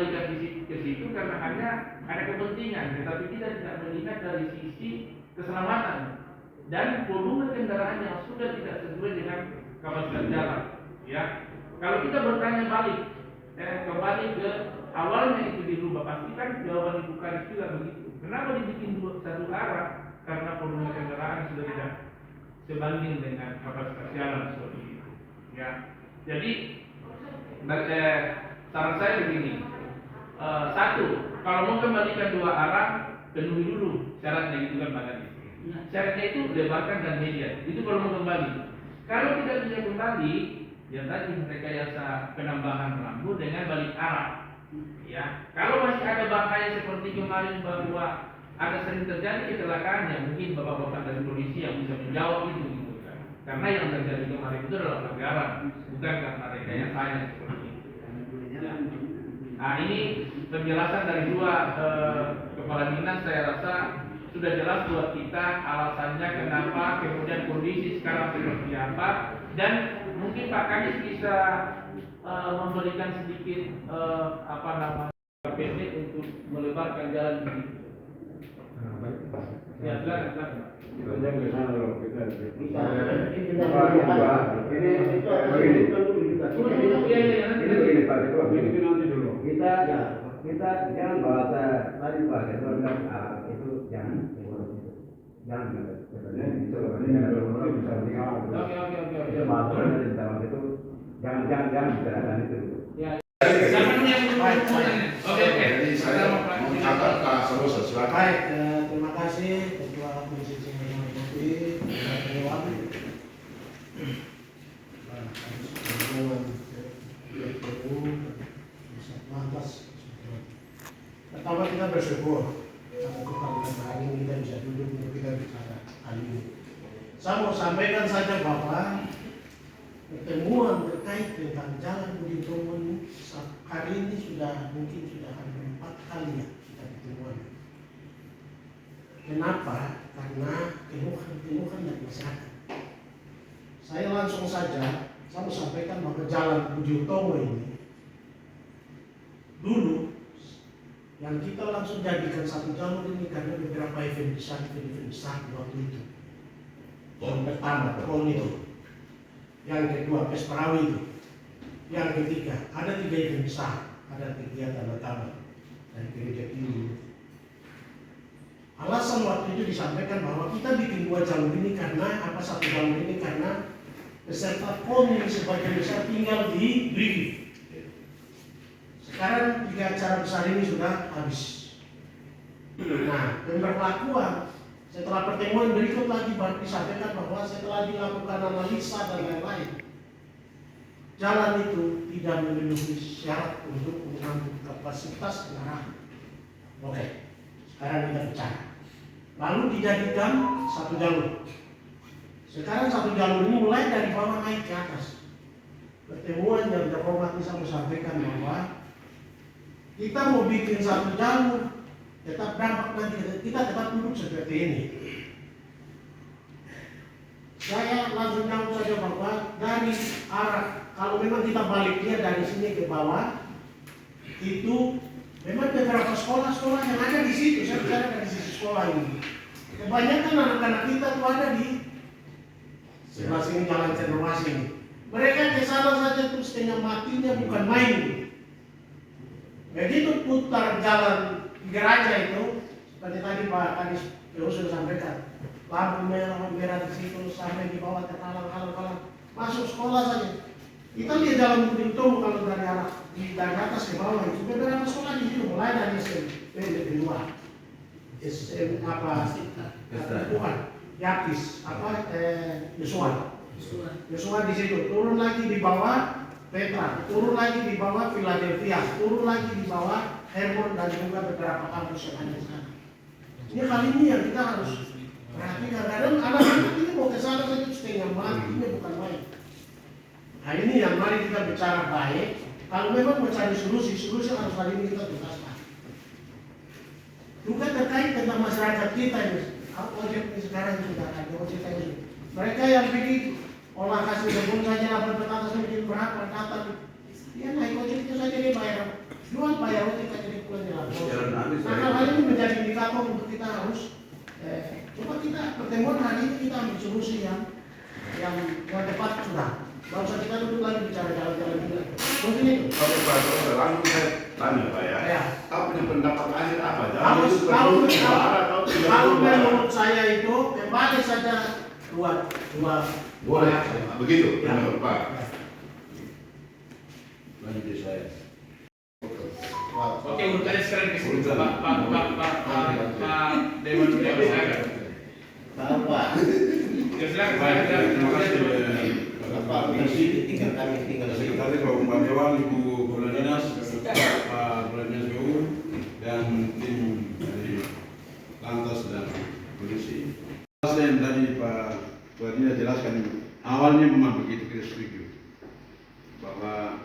mengembalikan ke situ karena hanya ada kepentingan, tetapi kita tidak melihat dari sisi keselamatan dan volume kendaraan yang sudah tidak sesuai dengan kapasitas jalan. Ya, kalau kita bertanya balik, kembali ke awalnya itu dirubah, pasti kan jawaban Ibu Karis juga begitu. Kenapa dibikin satu arah? Karena volume kendaraan sudah tidak sebanding dengan kapasitas jalan seperti itu. Ya, jadi saran saya begini. Satu, kalau mau kembalikan dua arah, penuhi dulu syaratnya gitu kan Pak Kadis. Syaratnya itu lebarkan dan media. Itu kalau mau kembali. Kalau tidak bisa kembali, ya tadi rekayasa penambahan rambu dengan balik arah. Ya, kalau masih ada bahaya seperti kemarin bahwa ada sering terjadi kecelakaan, yang mungkin bapak-bapak dari polisi yang bisa menjawab itu gitu kan. Karena yang terjadi kemarin itu adalah pelanggaran, bukan karena rekayasanya seperti itu. Ya. Nah, ini penjelasan dari dua kepala dinas, saya rasa sudah jelas buat kita alasannya kenapa, kemudian kondisi sekarang seperti apa, dan mungkin Pak Kadis bisa memberikan sedikit pendek untuk melebarkan jalan ini. Ya, silakan. Kita jangan bahasa tadi Pak Ketua bilang itu jangan sebenarnya itu jangan bicarakan itu. Oke. Jadi saya mengangkat ke Sarosa, silakan. Baik, terima kasih Ketua Komisi Pemilihan Dewan. Pertama kita bersyukur karena kepada hari ini kita bisa duduk untuk kita bicara hari ini. Saya mau sampaikan saja bahwa pertemuan terkait tentang Jalan Budi Utomo ini hari ini mungkin sudah hampir 4 kali ya kita pertemuan. Kenapa? Karena keluhan dari masyarakat. Saya langsung saja saya mau sampaikan bahwa Jalan Budi Utomo ini dulu yang kita langsung jadikan satu jalur ini karena beberapa event besar di waktu itu. Yang pertama PON itu, yang kedua Pesperawi itu, yang ketiga ada 3 event besar, ada kegiatan utama dari gereja ini. Alasan waktu itu disampaikan bahwa kita bikin 2 jalur ini karena satu jalur ini karena peserta PON yang sebagian besar tinggal di Brigi. Sekarang 3 acara besar ini sudah habis. Nah, pemberlakuan setelah pertemuan berikut lagi disampaikan bahwa setelah dilakukan analisa dan lain-lain, jalan itu tidak memenuhi syarat untuk mengangkut kapasitas kendaraan. Oke, sekarang kita bicara. Lalu dijadikan satu jalur. Sekarang satu jalur ini mulai dari bawah naik ke atas. Pertemuan yang terhormat bisa sampaikan bahwa kita mau bikin satu jalur, tetap dampak nanti kita tetap duduk seperti ini. Saya langsung nyambung saja bahwa dari arah, kalau memang kita baliknya dari sini ke bawah, itu memang beberapa sekolah-sekolah yang ada di situ. Saya bicara dari sisi sekolah ini. Kebanyakan anak-anak kita tuh ada di sebelah sini Jalan Cendrawasih ini. Mereka ke sana saja tuh setengah matinya bukan main. Begitu putar jalan gereja itu, seperti tadi Pak Kadis sudah sampaikan, lampu merah di situ sampai di bawah terhalang-halang, masuk sekolah saja. Kita lihat jalan Budi Utomo kalau dari arah dari atas ke bawah itu beberapa sekolah di situ, mulai dari SMP di luar, SM Tuhan, Yakis, Yosua di situ, turun lagi di bawah Petra, turun lagi di bawah Philadelphia, turun lagi di bawah Hermon dan juga beberapa kampus yang ada di sana. Ini kali ini yang kita harus perhatikan. Kadang anak-anak ini mau ke sana saja setengah mati, ini bukan main. Nah ini yang mari kita bicara baik. Kalau memang mau cari solusi harus kali ini kita tuntaskan. Juga terkait tentang masyarakat kita ini, ojek ini sekarang sudah ada ojek ini. Mereka yang pergi olah kasih kebun saja 8 petatas mungkin berapa datang, dia naik ojek itu saja dia bayar 20 supaya kita jadi penyelam. Jalan habis, Nah, hal ini menjadi indikator untuk kita harus coba kita pertemuan hari ini kita ambil solusi yang tepat sudah. Gak usah kita duduk lagi bicara jalan-jalan juga. Mungkin itu. Oke Pak, langsung saya tanya Pak ya. Ya. Apa punya pendapat akhir apa? Kalau menurut saya itu kembali saja dua. Boleh, begitu Ya. menurut Pak. Ya. Lanjut di saya. Oke, urutannya sekarang ke sini Pak Dewan silakan. Tahu Pak. Ya, silakan Pak. Bapak Presiden tinggal di Sekretari Pak Bupati Dewan, Ibu Kepala Dinas, Pak Kepala Dinas BU, dan tim dari Lantas dan Polisi. Yang tadi Pak Kepala Dinas jelaskan, awalnya memang begitu kita setuju bahwa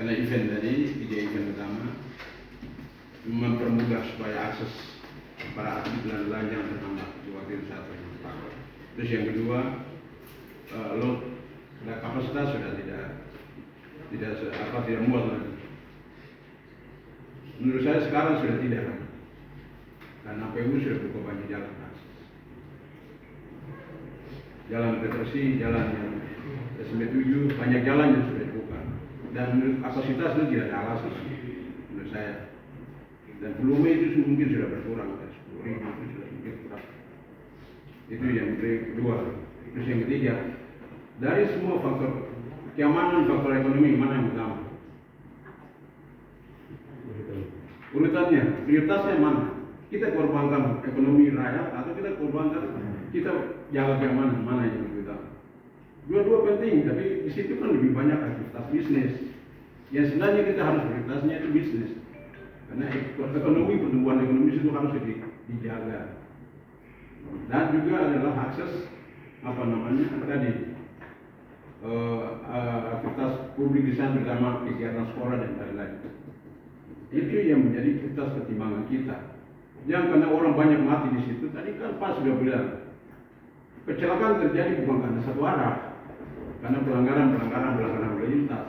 karena event tadi, ide event pertama mempermudah supaya akses para atlet dan lanjang bertambah di waktu itu satu. Terus yang kedua, kapasitas sudah tidak muat lagi. Menurut saya sekarang sudah tidak lagi, karena PU sudah buka banyak jalan akses, jalan Petrosi, jalan yang SM7, banyak jalan yang sudah dibuka. Dan menurut kapasitas itu tidak ada alasan menurut saya. Dan volume itu mungkin sudah berkurang, 10.000 itu sudah mungkin kurang. Itu yang kedua. Terus yang ketiga, dari semua faktor keamanan, faktor ekonomi, mana yang utama? Urutannya, prioritasnya mana? Kita korbankan ekonomi rakyat atau kita korbankan, kita jaga keamanan, mana yang lebih utama? Dua-dua penting, tapi di situ kan lebih banyak aktivitas bisnis. Yang sebenarnya kita harus prioritasnya itu bisnis. Karena ekonomi, pertumbuhan ekonomi itu harus dijaga. Dan juga adalah akses tadi aktivitas publik di sana, terutama kegiatan sekolah dan lain-lain. Itu yang menjadi prioritas pertimbangan kita. Yang karena orang banyak mati di situ, tadi kan Pak sudah bilang, kecelakaan terjadi bukan karena satu arah, karena pelanggaran lalu lintas,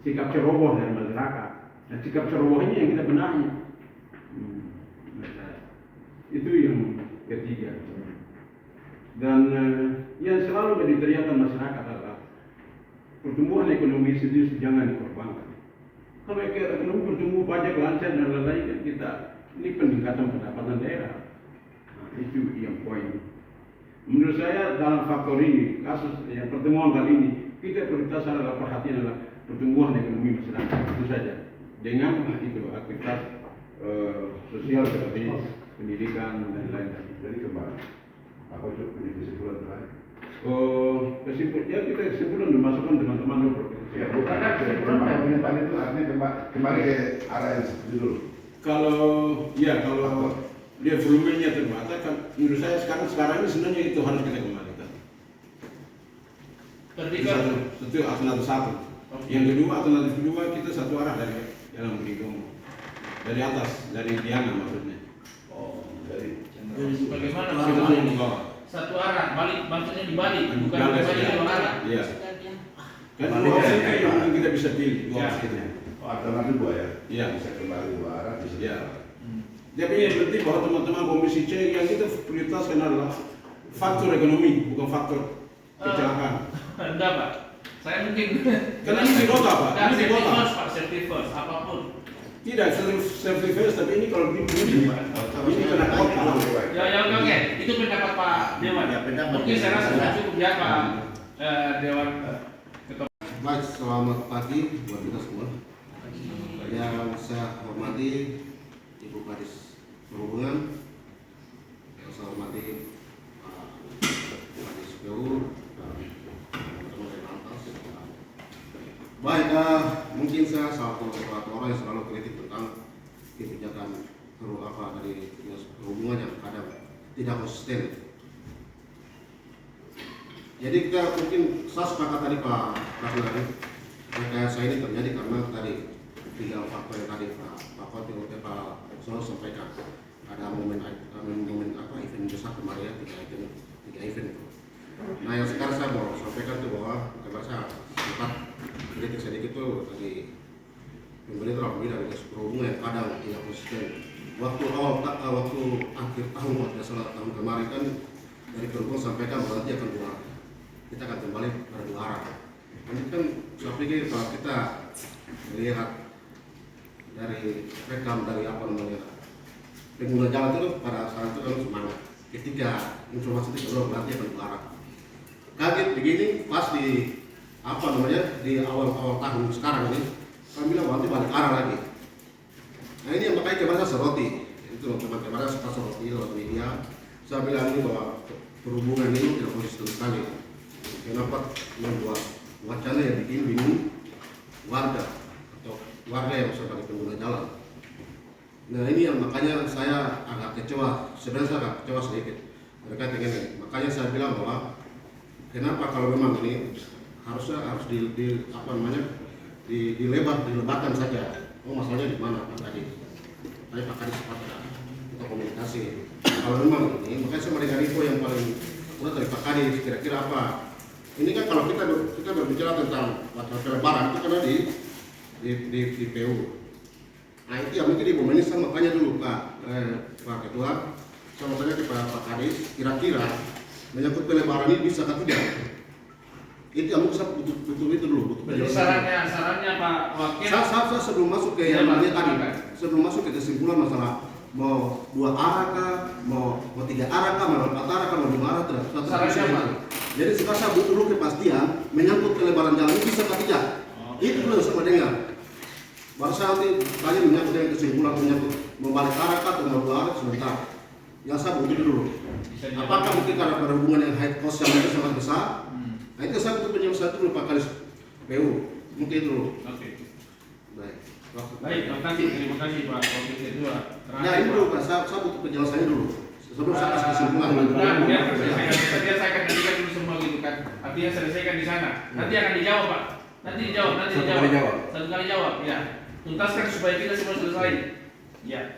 sikap ceroboh dari masyarakat. Nah, sikap ceroboh ini yang kita benahi. Itu yang ketiga. Dan yang selalu menjadi teriakan masyarakat adalah pertumbuhan ekonomi itu jangan dikorbankan. Kalau ekonomi bertumbuh, pajak lancar dan lain-lain, kan kita ini peningkatan pendapatan daerah. Nah, itu yang poin. Menurut saya dalam faktor ini, kasus yang pertemuan kali ini, kita prioritas adalah perhatian adalah pertumbuhan ekonomi masyarakat, itu saja. Dengan itu aktivitas sosial seperti pendidikan dan lain-lain. Jadi kembali, apa itu kesimpulan terakhir? Kesimpulan dimasukkan teman-teman Ya, bukan pernyataan itu artinya kembali ke arah yang seperti dulu. Kalau dia volumenya terbatas, kan menurut saya sekarang ini sebenarnya itu harus kita kembalikan. Satu alternatif satu. Yang kedua, alternatif kedua, kita satu arah dari Jalan Beridomo, dari atas, dari Diana maksudnya. Oh, dari Bagaimana Kita balik? ke bawah. Satu arah, balik maksudnya dibalik, bukan Jalan, kembali ya. dua arah. Iya. Kan Balik, dua opsi ya. yang mungkin kita bisa pilih, dua Ya. opsi ini. Oh, alternatif dua ya? Iya. Bisa kembali dua arah, bisa. Ya. Tapi yang penting bahwa teman-teman Komisi C yang kita prioritaskan adalah faktor ekonomi, bukan faktor kecelakaan. Enggak Pak, saya mungkin Karena ini di kota Pak, ini di safety kota. first Pak, safety first, apapun. Tidak, safety first, tapi ini kalau ini kena kota. Ya, oke, itu pendapat Pak Dewan. Ya, pendapat. Mungkin saya rasa sudah cukup ya Pak Dewan. Baik, selamat pagi buat kita semua. Yang saya hormati Ibu Kadis Perhubungan, yang saya hormati Pak Kadis PU, dan teman-teman dari Lantas. Baik, mungkin saya salah satu orang yang selalu kritik tentang kebijakan dari Dinas Perhubungan yang kadang tidak konsisten. Jadi kita mungkin saya sepakat tadi Pak Kasnari, rekayasa ini terjadi karena tadi tiga faktor yang tadi Pak Kotil dan Pak Solo sampaikan. Ada momen event besar kemarin ya, tiga event itu. Nah yang sekarang saya mau sampaikan itu bahwa karena saya sempat kritik sedikit tuh tadi pemerintah dan dinas perhubungan yang kadang tidak konsisten. Waktu akhir tahun, kalau salah tahun kemarin kan dari perhubungan sampaikan bahwa nanti akan kita akan kembali pada 2 arah. Nanti kan saya pikir kalau kita melihat dari rekam dari apa namanya pengguna jalan itu pada saat itu kan semangat. Ketika informasi itu keluar nanti akan 2 arah. Kaget begini pas di apa namanya di awal tahun sekarang ini kami bilang nanti balik arah lagi. Nah ini yang makanya kemarin saya soroti itu teman kemarin saya soroti lewat media. Saya bilang ini bahwa perhubungan ini tidak konsisten sekali. Kenapa membuat wacana yang bikin bingung warga atau warga yang sebagai pengguna jalan. Nah ini yang makanya saya agak kecewa, sebenarnya saya agak kecewa sedikit terkait dengan ini. Makanya saya bilang bahwa kenapa kalau memang ini harus dilebarkan saja. Oh masalahnya di mana Pak Kadis? Tadi Pak Kadis sempat kita komunikasi. Kalau memang ini, makanya saya mendengar info yang paling akurat dari Pak Kadis. Kira-kira apa? Ini kan kalau kita berbicara tentang pelebaran itu karena di PU. Nah itu yang mungkin Ibu Menis sama tanya dulu Pak Ketua, sama tanya kepada Pak Kadis. Kira-kira menyangkut pelebaran ini bisa atau tidak? Itu yang mungkin saya butuh itu dulu. Jadi sarannya Pak Wakil. Saya sebelum masuk ke yang tadi, sebelum masuk ke kesimpulan masalah mau 2 arah kah, mau 3 arah kah, mau 4 arah kah, mau 5 arah tidak. Jadi sekarang saya butuh dulu kepastian menyangkut pelebaran jalan ini bisa atau tidak. Itu dulu yang saya dengar. Baru saya nanti tanya menyangkut dengan kesimpulan menyangkut mau balik arah kah atau mau 2 arah sebentar. Yang saya butuh dulu. Apakah mungkin karena berhubungan dengan high cost yang sangat besar? Nah itu saya butuh penyelesaian dulu Pak Kadis PU. Mungkin itu dulu. Oke. Baik. Terima kasih Pak Wakil Ketua. Ya ini dulu Pak, saya butuh penjelasannya dulu. Sebelum saya kasih kesimpulan. Biar saya akan nantikan dulu semua gitu kan. Artinya selesaikan di sana. Nanti akan dijawab Pak. Nanti dijawab. Satu kali jawab. Ya. Tuntaskan supaya kita semua selesai. Ya.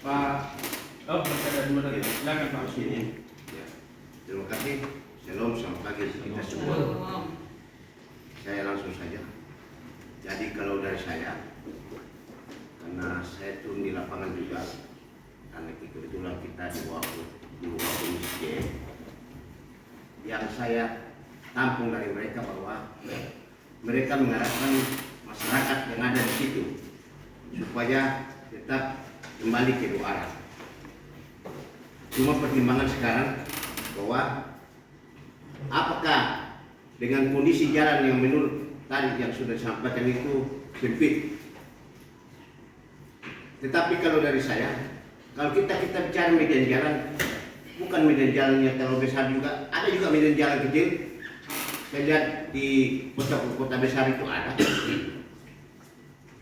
Pak. Oh, masih ada 2 lagi. Silakan Pak. Ya. Terima kasih. Shalom, selamat pagi kita semua. Saya langsung saja. Jadi kalau dari saya, karena saya turun di lapangan juga, karena kebetulan kita di bawah Komisi J, yang saya tampung dari mereka bahwa mereka mengarahkan masyarakat yang ada di situ supaya tetap kembali ke 2 arah. Cuma pertimbangan sekarang bahwa apakah dengan kondisi jalan yang menurut tadi yang sudah disampaikan itu sempit. Tetapi kalau dari saya, kalau kita bicara medan jalan, bukan medan jalan yang terlalu besar juga, ada juga medan jalan kecil. Saya lihat di kota besar itu ada.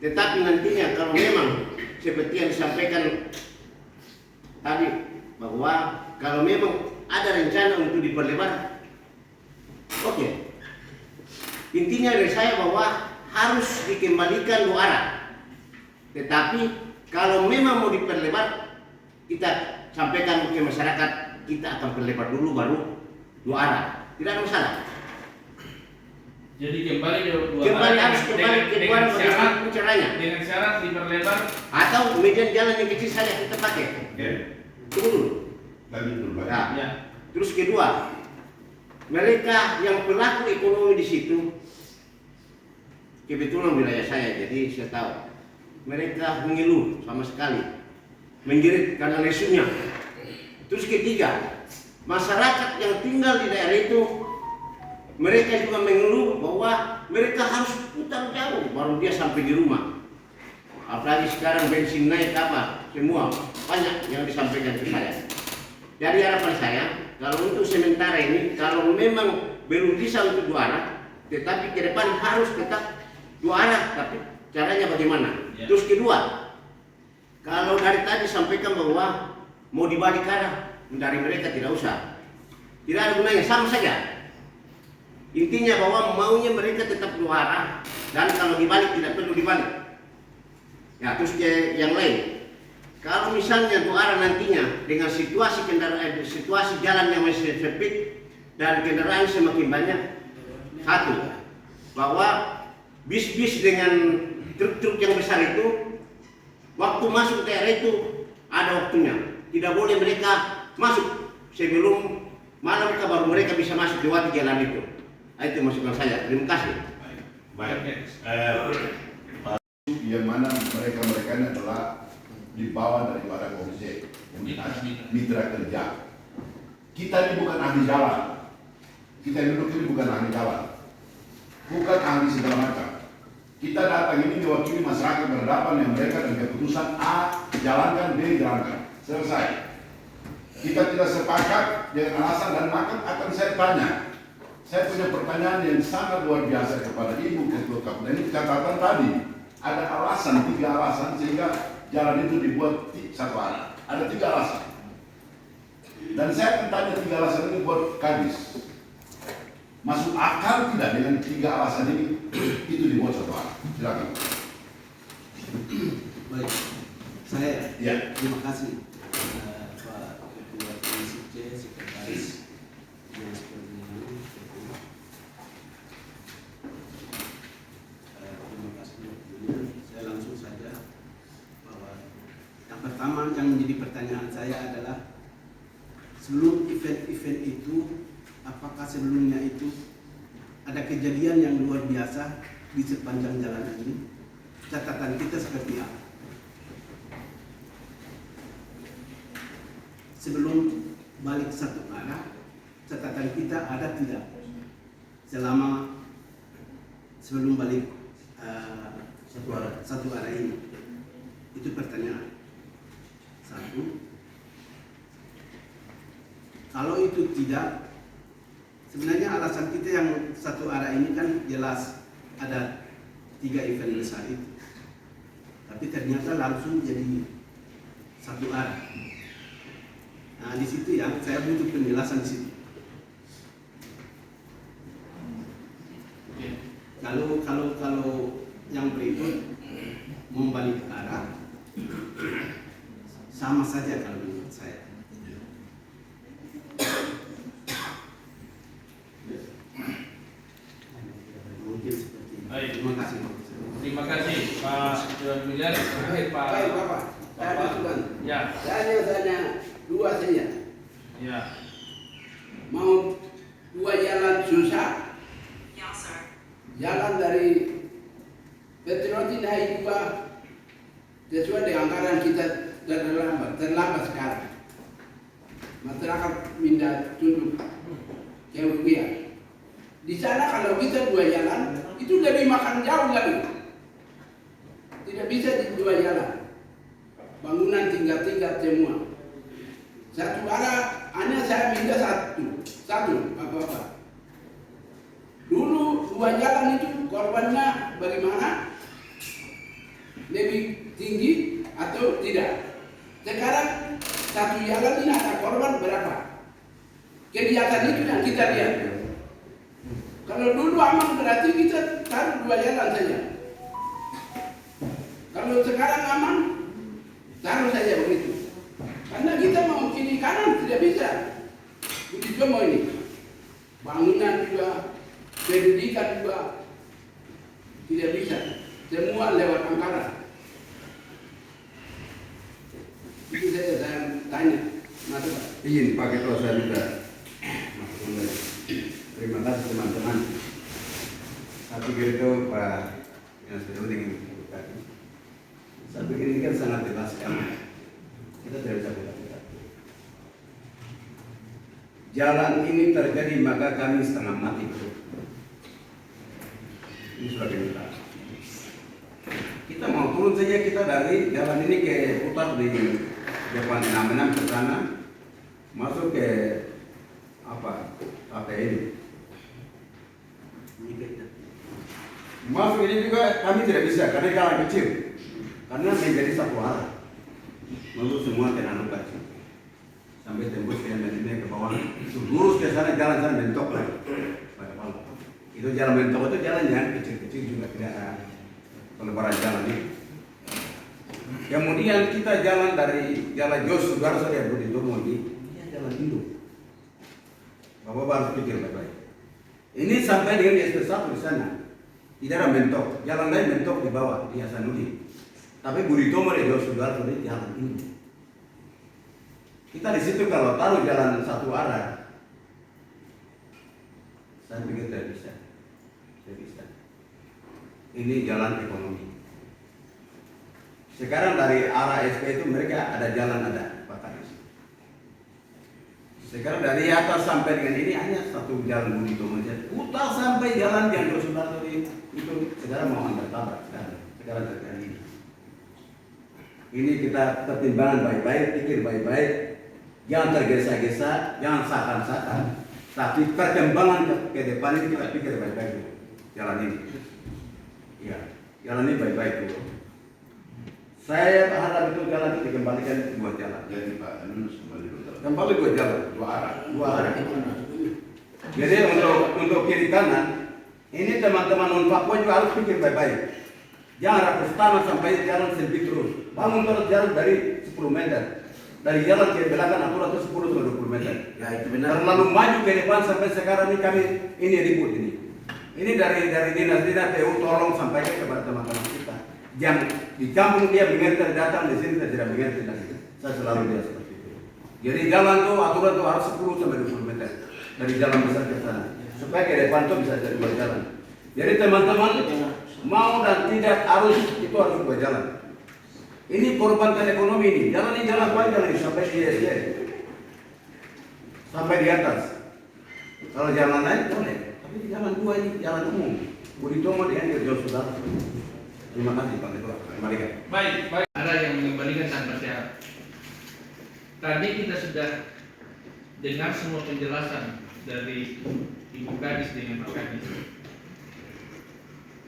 Tetapi nantinya kalau memang seperti yang disampaikan tadi bahwa kalau memang ada rencana untuk diperlebar, oke. Intinya dari saya bahwa harus dikembalikan 2 arah. Tetapi kalau memang mau diperlebar, kita sampaikan ke masyarakat, kita akan perlebar dulu baru 2 arah. Tidak ada masalah. Jadi kembali ke 2 Kembali arah harus kembali ke 2 arah bagaimana caranya? Dengan syarat diperlebar Atau medan jalan yang kecil saja kita pakai. Tunggu dulu. Lanjut dulu Pak. Nah, terus kedua, mereka yang pelaku ekonomi di situ, kebetulan wilayah saya, jadi saya tahu mereka mengeluh sama sekali, menjerit karena lesunya. Terus ketiga, masyarakat yang tinggal di daerah itu, mereka juga mengeluh bahwa mereka harus putar jauh baru dia sampai di rumah. Apalagi sekarang bensin naik apa, semua banyak yang disampaikan ke saya. Jadi harapan saya, kalau untuk sementara ini, kalau memang belum bisa untuk 2 arah, tetapi ke depan harus tetap 2 arah, tapi caranya bagaimana? Ya. Terus kedua, kalau dari tadi sampaikan bahwa mau dibalik arah, dari mereka tidak usah. Tidak ada gunanya, sama saja. Intinya bahwa maunya mereka tetap 2 arah, dan kalau dibalik tidak perlu dibalik. Ya, terus yang lain. Kalau misalnya 2 arah nantinya dengan situasi kendaraan, situasi jalan yang masih sempit dan kendaraan semakin banyak, satu, bahwa bis-bis dengan truk-truk yang besar itu waktu masuk daerah itu ada waktunya. Tidak boleh mereka masuk sebelum malam baru mereka bisa masuk lewat jalan itu. Nah, itu masukan saya. Terima kasih. Baik. Yang mana mereka ini adalah di bawah daripada komisi mitra kerja. Kita ini bukan ahli jalan. Kita duduk ini bukan ahli jalan. Bukan ahli segala macam. Kita datang ini mewakili masyarakat berhadapan dengan mereka dan keputusan A jalankan, B jalankan. Selesai. Kita tidak sepakat dengan alasan dan maka akan saya tanya. Saya punya pertanyaan yang sangat luar biasa kepada Ibu Ketua KPU. Ini catatan tadi ada alasan, 3 alasan sehingga jalan itu dibuat satu arah. Ada 3 alasan. Dan saya akan tanya 3 alasan ini buat Kadis. Masuk akal tidak dengan 3 alasan ini itu dibuat satu arah? Silakan. Baik, saya Ya. terima kasih Pak Ketua Komisi C, Sekretaris yang seperti ini. Terima kasih waktunya. Saya langsung saja bahwa yang pertama yang menjadi pertanyaan saya adalah sebelum event-event itu, apakah sebelumnya itu ada kejadian yang luar biasa di sepanjang jalan ini? Catatan kita seperti apa? Sebelum balik satu arah, catatan kita ada tidak? Selama sebelum balik satu arah ini, itu pertanyaan. Satu. Kalau itu tidak, sebenarnya alasan kita yang satu arah ini kan jelas ada 3 event besar itu. Tapi ternyata langsung jadi satu arah. Nah di situ ya saya butuh penjelasan di situ. Kalau yang berikut membalik arah sama saja kalau menurut saya. Mungkin seperti itu. Baik. Terima kasih. Terima kasih Pak Miliar. Baik, Bapak. Saya masukan. Ya, Saya tanya 2 saja. ya. Mau 2 jalan susah. Jalan dari Petrotin Hai 2 sesuai dengan anggaran kita terlambat sekarang. Masyarakat minta tunduk kerugian. Di sana kalau kita 2 jalan itu lebih makan jauh lagi. Tidak bisa di 2 jalan. Bangunan tingkat-tingkat semua. Satu arah hanya saya minta satu apa-apa. Dulu 2 jalan itu korbannya bagaimana? Lebih tinggi atau tidak? Sekarang satu jalan ini ada korban berapa? Kegiatan itu yang kita lihat. Kalau dulu aman berarti kita taruh 2 jalan saja. Kalau sekarang aman, taruh saja begitu. Karena kita mau kiri kanan tidak bisa. Begitu mau ini. Bangunan juga, pendidikan juga tidak bisa. Semua lewat anggaran. Itu saja saya tanya. Masuk. Izin Pak Ketua saya minta masuk kembali. Terima kasih teman-teman. Saya pikir itu Pak yang sudah dengan tadi. Saya pikir ini kan sangat jelas sekali. Kita tidak bisa beda-beda. Jalan ini terjadi maka kami setengah mati. Ini sudah kita. Kita mau turun saja kita dari jalan ini ke putar di depan 66 ke sana, masuk ke apa ini? Masuk ini juga kami tidak bisa karena jalan kecil, karena menjadi satu arah. Masuk semua ke Nanu kecil, sampai tembus ke ini ke bawah, lurus ke sana jalan sana bentok lagi. Itu jalan bentok itu jalan yang kecil-kecil juga tidak ada pelebaran jalan ini. Kemudian kita jalan dari Jalan Jos Sudarso ya Budi Durmo ini jalan hidup. Bapak harus pikir baik-baik. Ini sampai dengan SP1 di sana. Tidak ada mentok, jalan lain mentok di bawah di Hasanuddin. Tapi Budi Utomo dan Jos Sudarso di jalan ini. Kita di situ kalau taruh jalan satu arah, saya pikir tidak bisa. Tidak bisa. Ini jalan ekonomi. Sekarang dari arah SP itu mereka ada jalan ada Pak Kadis. Sekarang dari atas sampai dengan ini hanya satu jalan Budi Utomo saja. Putar sampai jalan yang Jos Sudarso itu sekarang mau antar tabrak sekarang terjadi ini. Ini kita pertimbangan baik-baik, pikir baik-baik, jangan tergesa-gesa, jangan seakan-akan, tapi perkembangan ke depan ini kita pikir baik-baik dulu. Jalan ini, ya, jalan ini baik-baik dulu. Saya harap itu jalan itu dikembalikan dua jalan. Jadi Pak Yunus kembali dulu. Kembali dua jalan, Dua arah. dua arah. Jadi untuk kiri kanan, ini teman-teman non Papua juga harus pikir baik-baik. Jangan rakus tanah sampai jalan sempit terus. Bangun terus jalan dari 10 meter. Dari jalan ke belakang aturan itu 10 sampai 20 meter. Ya itu benar. Terlalu maju ke depan sampai sekarang ini kami ini ribut ini. Ini dari dinas-dinas PU tolong sampaikan kepada teman-teman kita. Jangan di kampung dia mengerti datang di sini tidak mengerti lagi. Saya selalu bilang seperti itu. Jadi jalan tuh aturan tuh harus 10 sampai 20 meter dari jalan besar ke sana. Supaya ke depan tuh bisa jadi dua jalan. Jadi teman-teman mau dan tidak harus itu harus dua jalan. Ini korbankan ekonomi ini. Jalan ini jalan panjang ini sampai di ISD. Sampai di atas. Kalau jalan lain boleh. Tapi di jalan dua ini jalan umum. Budi Utomo dengan Jos Sudarso. Terima kasih Pak Ketua. Kembalikan. Baik, baik. Ada yang mengembalikan tanpa syarat. Tadi kita sudah dengar semua penjelasan dari Ibu Kadis dengan Pak Kadis.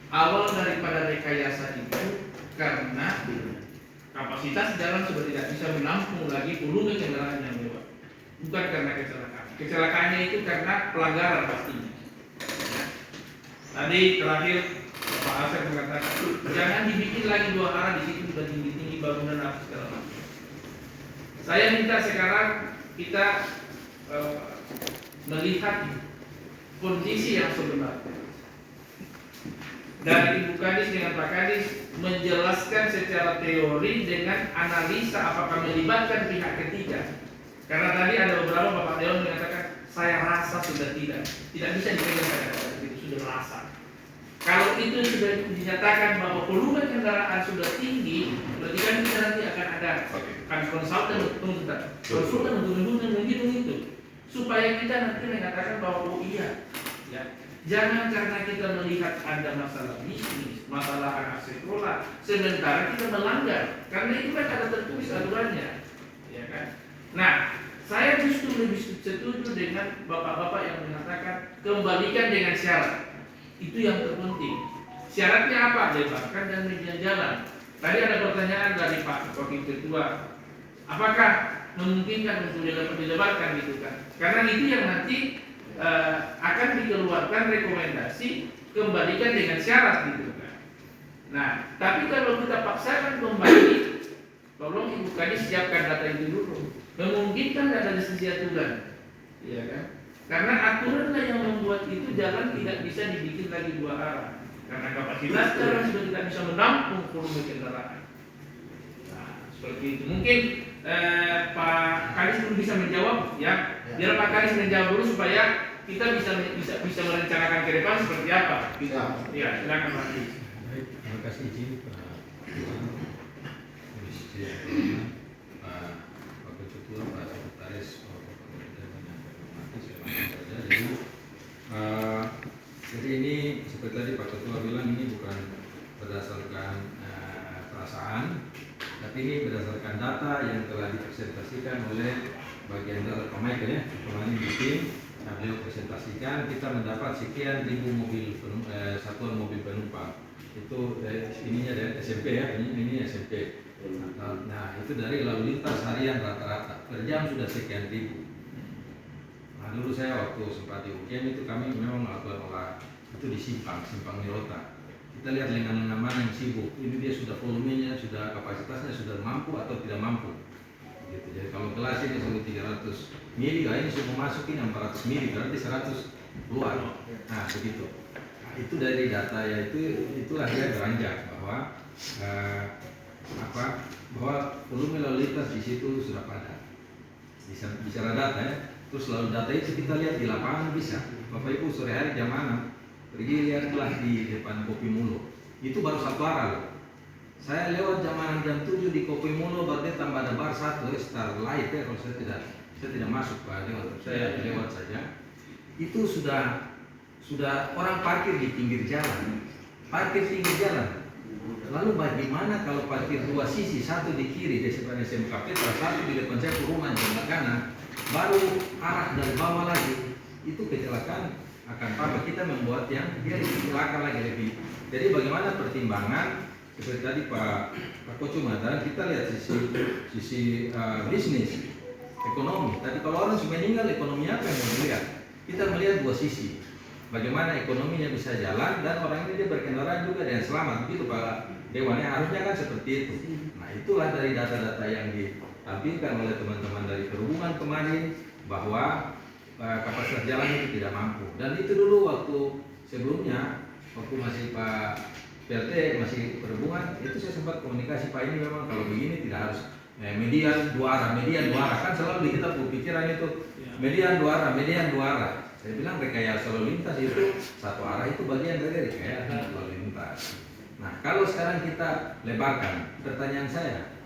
Awal daripada rekayasa itu karena kapasitas jalan sudah tidak bisa menampung lagi volume kendaraan yang lewat. Bukan karena kecelakaan. Kecelakaannya itu karena pelanggaran pastinya. Ya. Tadi terakhir Pak Asep mengatakan jangan dibikin lagi dua arah, di situ sudah tinggi-tinggi bangunan apa segala macam. Saya minta sekarang kita melihat kondisi yang sebenarnya. Dari Ibu Kadis dengan Pak Kadis menjelaskan secara teori dengan analisa apakah melibatkan pihak ketiga. Karena tadi ada beberapa Bapak Dewan mengatakan saya rasa sudah tidak bisa dipegang kata-kata itu sudah rasa. Kalau itu sudah dinyatakan bahwa volume kendaraan sudah tinggi, berarti kan kita nanti akan ada konsultan untuk menghitung itu supaya kita nanti mengatakan bahwa oh iya, ya. Jangan karena kita melihat ada masalah bisnis, masalah anak sekolah, sementara kita melanggar. Karena itu kan ada tertulis aturannya, ya kan? Nah, saya justru lebih setuju dengan bapak-bapak yang mengatakan kembalikan dengan syarat. Itu yang terpenting. Syaratnya apa? Lebarkan dan median jalan. Tadi ada pertanyaan dari Pak Wakil Ketua, apakah memungkinkan untuk dilebarkan gitu kan? Karena itu yang nanti akan dikeluarkan rekomendasi kembalikan dengan syarat gitu kan. Nah, tapi kalau kita paksakan kembali, tolong Ibu Kadis siapkan data itu dulu. Memungkinkan ada di sisi aturan, ya kan? Karena aturanlah yang membuat itu jalan tidak bisa dibikin lagi dua arah. Karena kapasitas jalan sudah tidak bisa menampung volume kendaraan. Nah, seperti itu. Mungkin Pak Kadis belum bisa menjawab, ya. Biar Pak Kadis menjawab dulu supaya kita bisa merencanakan ke depan seperti apa. Ya, silakan Pak Kadis. Baik, terima kasih izin Pak Pak Wakil Ketua, Pak Sekretaris, jadi ini seperti tadi Pak Ketua bilang ini bukan berdasarkan perasaan, tapi ini berdasarkan data yang telah dipresentasikan oleh bagian data pemakai ya, kemarin bikin, beliau presentasikan kita mendapat sekian ribu mobil satuan mobil penumpang itu ininya dari SMP ya, ini SMP. Nah itu dari lalu lintas harian rata-rata per jam sudah sekian ribu. Nah dulu saya waktu sempat di UGM itu kami memang melakukan olah itu di simpang Mirota. Kita lihat lengan-lengan mana yang sibuk. Ini dia sudah volumenya, sudah kapasitasnya sudah mampu atau tidak mampu. Gitu. Jadi kalau kelas ini sudah 300 mili, ini semua masuk ini 400 mili berarti 100 luar. Nah begitu. Nah, itu dari data ya itulah dia beranjak bahwa bahwa volume lalu lintas di situ sudah padat. Bicara data ya, terus lalu data itu kita lihat di lapangan bisa. Bapak Ibu sore hari jam 6 pergi lihatlah di depan Kopi Mulo. Itu baru satu arah loh. Saya lewat jam 7 di Kopi Mulo, berarti tambah ada bar satu Starlight ya, kalau saya tidak masuk Pak, saya lewat saja. Itu sudah orang parkir di pinggir jalan. Lalu bagaimana kalau parkir dua sisi, satu di kiri di sebelah SMK Petra, satu di depan saya rumah di sebelah kanan, baru arah dari bawah lagi, itu kecelakaan akan tambah. Kita membuat yang dia lebih belakang lagi lebih. Jadi bagaimana pertimbangan seperti tadi Pak Koco mengatakan, kita lihat sisi bisnis ekonomi. Tadi kalau orang sudah meninggal, ekonomi apa yang mau dilihat? Kita melihat dua sisi. Bagaimana ekonominya bisa jalan dan orang ini dia berkendaraan juga dengan selamat, begitu Pak Dewan, harusnya kan seperti itu. Nah itulah dari data-data yang ditampilkan oleh teman-teman dari perhubungan kemarin bahwa kapasitas jalan itu tidak mampu. Dan itu dulu waktu sebelumnya, waktu masih Pak PLT masih perhubungan, itu saya sempat komunikasi Pak, ini memang kalau begini tidak harus median dua arah kan selalu di kita pikiran itu median dua arah. Saya bilang rekayasa lalu lintas itu satu arah, itu bagian dari rekayasa lalu lintas. Nah kalau sekarang kita lebarkan, pertanyaan saya,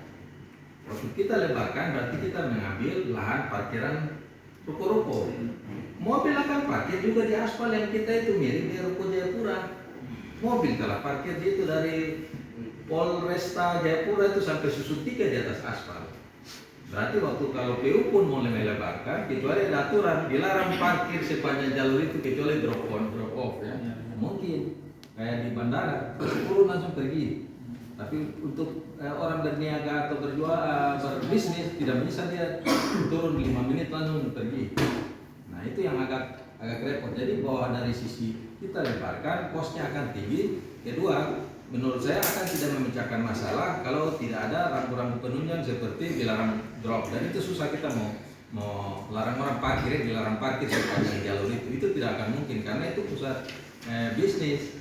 waktu kita lebarkan berarti kita mengambil lahan parkiran ruko-ruko. Mobil akan parkir juga di aspal yang kita itu mirip di Ruko Jayapura. Mobil telah parkir itu dari Polresta Jayapura itu sampai Susun 3 di atas aspal. Berarti waktu kalau PU pun mulai melebarkan, kecuali ada aturan dilarang parkir sepanjang jalur itu kecuali drop on, drop off ya. Mungkin kayak di bandara, turun langsung pergi. Tapi untuk orang berniaga atau berbisnis tidak bisa dia turun 5 menit langsung pergi. Nah itu yang agak repot. Jadi bahwa dari sisi kita lebarkan, kosnya akan tinggi. Kedua, menurut saya akan tidak memecahkan masalah kalau tidak ada rambu-rambu penunjang seperti dilarang drop, dan itu susah kita mau larang orang parkir, dilarang parkir sepanjang jalur itu tidak akan mungkin karena itu pusat bisnis.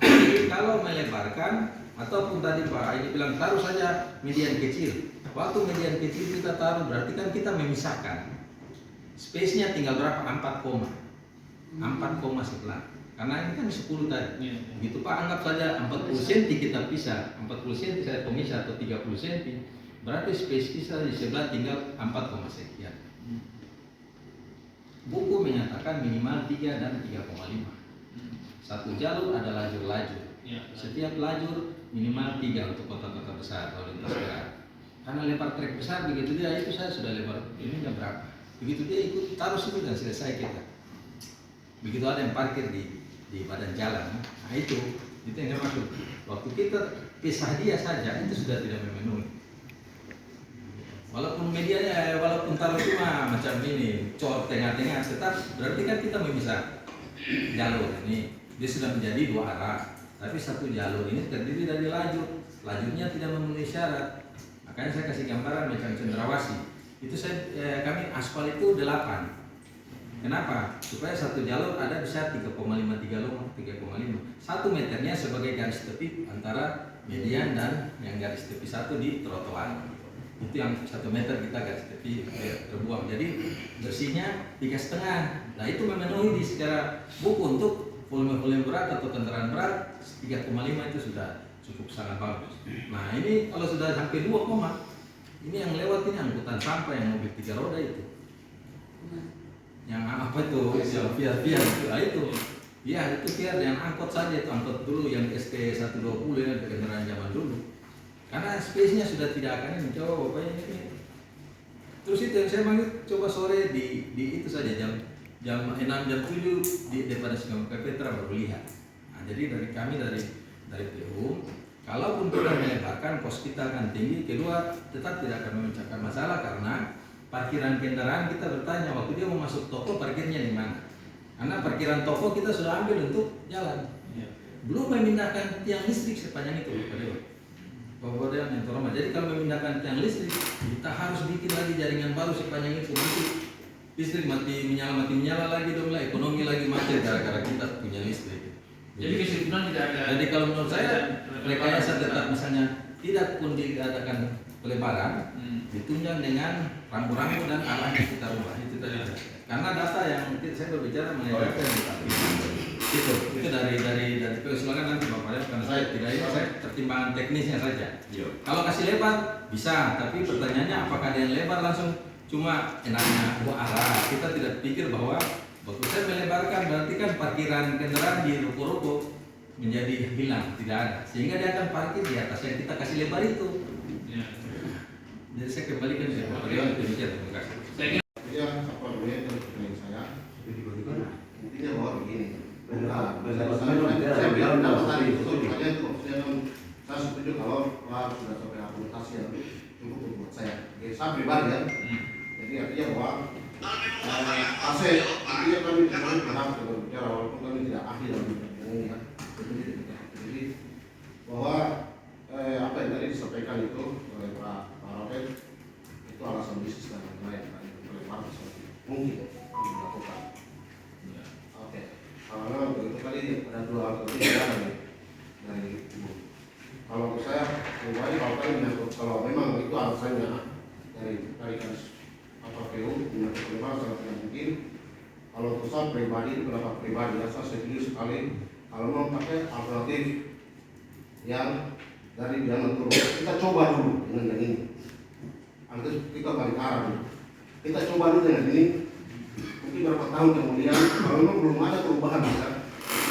Jadi kalau melebarkan ataupun tadi Pak ini bilang taruh saja median kecil, waktu median kecil kita taruh berarti kan kita memisahkan space-nya tinggal berapa, 4,11 karena ini kan 10 tadi. Begitu Pak, anggap saja 40 cm kita pisah, 40 cm saya pemisah atau 30 cm, berarti space kita di sebelah tinggal 4, sekian. Buku menyatakan minimal 3 dan 3,5. Satu jalur ada lajur-lajur. Setiap lajur minimal 3 untuk kota-kota besar lalu lintas berat. Karena lebar trek besar begitu dia itu saya sudah lebar ininya berapa. Begitu dia ikut taruh situ dan selesai kita. Begitu ada yang parkir di badan jalan, nah itu yang saya maksud. Waktu kita pisah dia saja itu sudah tidak memenuhi. Walaupun medianya, walaupun taruh cuma macam ini, cor tengah-tengah, tetap berarti kan kita memisah jalur ini. Dia sudah menjadi 2 arah, tapi satu jalur ini terdiri dari lajurnya tidak memenuhi syarat. Makanya saya kasih gambaran macam Cendrawasih. Itu kami aspal itu 8. Kenapa? Supaya satu jalur ada bisa 3,5 1 meternya sebagai garis tepi antara median dan yang garis tepi satu di trotoar. Itu yang 1 meter kita garis tepi terbuang. Jadi bersihnya 3,5. Nah itu memenuhi di secara buku untuk volume berat atau kendaraan berat 3,5 itu sudah cukup sangat bagus. Nah ini kalau sudah sampai 2, ini yang lewat ini angkutan sampah yang mobil 3 roda itu. Yang apa itu? Yang Fiat itu. Ya itu Fiat yang angkot saja, itu angkot dulu yang ST120 yang kendaraan zaman dulu. Karena space-nya sudah tidak akan ini. Coba Bapak ini. Terus itu yang saya manggil coba sore di itu saja jam 6 jam 7 di depan SMK Petra baru lihat. Nah, jadi dari kami dari PU, kalaupun kita melebarkan kos kita akan tinggi. Kedua, tetap tidak akan memecahkan masalah karena parkiran kendaraan kita bertanya waktu dia mau masuk toko parkirnya di mana? Karena parkiran toko kita sudah ambil untuk jalan. Belum memindahkan tiang listrik sepanjang itu, Bapak Dewan yang terhormat. Jadi kalau memindahkan tiang listrik, kita harus bikin lagi jaringan baru sepanjang itu. Nanti listrik mati menyala lagi dong lah, ekonomi lagi macet gara-gara kita punya listrik. Jadi kesimpulan tidak ada. Jadi kalau menurut saya rekayasa tetap misalnya tidak pun diadakan pelebaran, ditunjang dengan rambu-rambu dan arahnya kita ubah itu tadi. Karena data yang saya berbicara mengenai data yang kita itu dari silakan nanti Bapak ya, karena saya tidak ini saya pertimbangan teknisnya saja. Kalau kasih lebar bisa, tapi pertanyaannya apakah dia lebar langsung cuma enaknya dua arah. Kita tidak pikir bahwa waktu saya melebarkan berarti kan parkiran kendaraan di ruko-ruko menjadi hilang, tidak ada. Sehingga dia akan parkir di atas yang kita kasih lebar itu. Ya. Jadi saya kembalikan ke Pak Dewan, demikian, terima kasih. Saya kira Ya, apa namanya dari pertanyaan saya? Intinya bahwa begini. Saya bilang tadi itu makanya itu saya setuju kalau sudah sampai akumulasi yang cukup buat saya. Jadi saya pribadi ya. Jadi artinya bahwa AC artinya kami kemarin berhak berbicara walaupun kami tidak ahli dalam bidang ini ya. Jadi bahwa apa yang tadi disampaikan itu oleh Pak Robert itu alasan bisnis dan lain-lain. Mungkin dilakukan. Oke. Karena begitu tadi ada dua alternatif dari ibu. Kalau menurut saya, semuanya kalau kalian menyangkut kalau memang itu alasannya dari garis PU menyangkut pelebaran sangat tidak mungkin. Kalau untuk saya pribadi, pendapat pribadi, saya setuju sekali kalau mau pakai alternatif yang dari bilangan turun. Kita coba dulu dengan yang ini. Nanti kita balik arah dulu. Kita coba dulu dengan ini. Mungkin beberapa tahun kemudian kalau memang belum ada perubahan bisa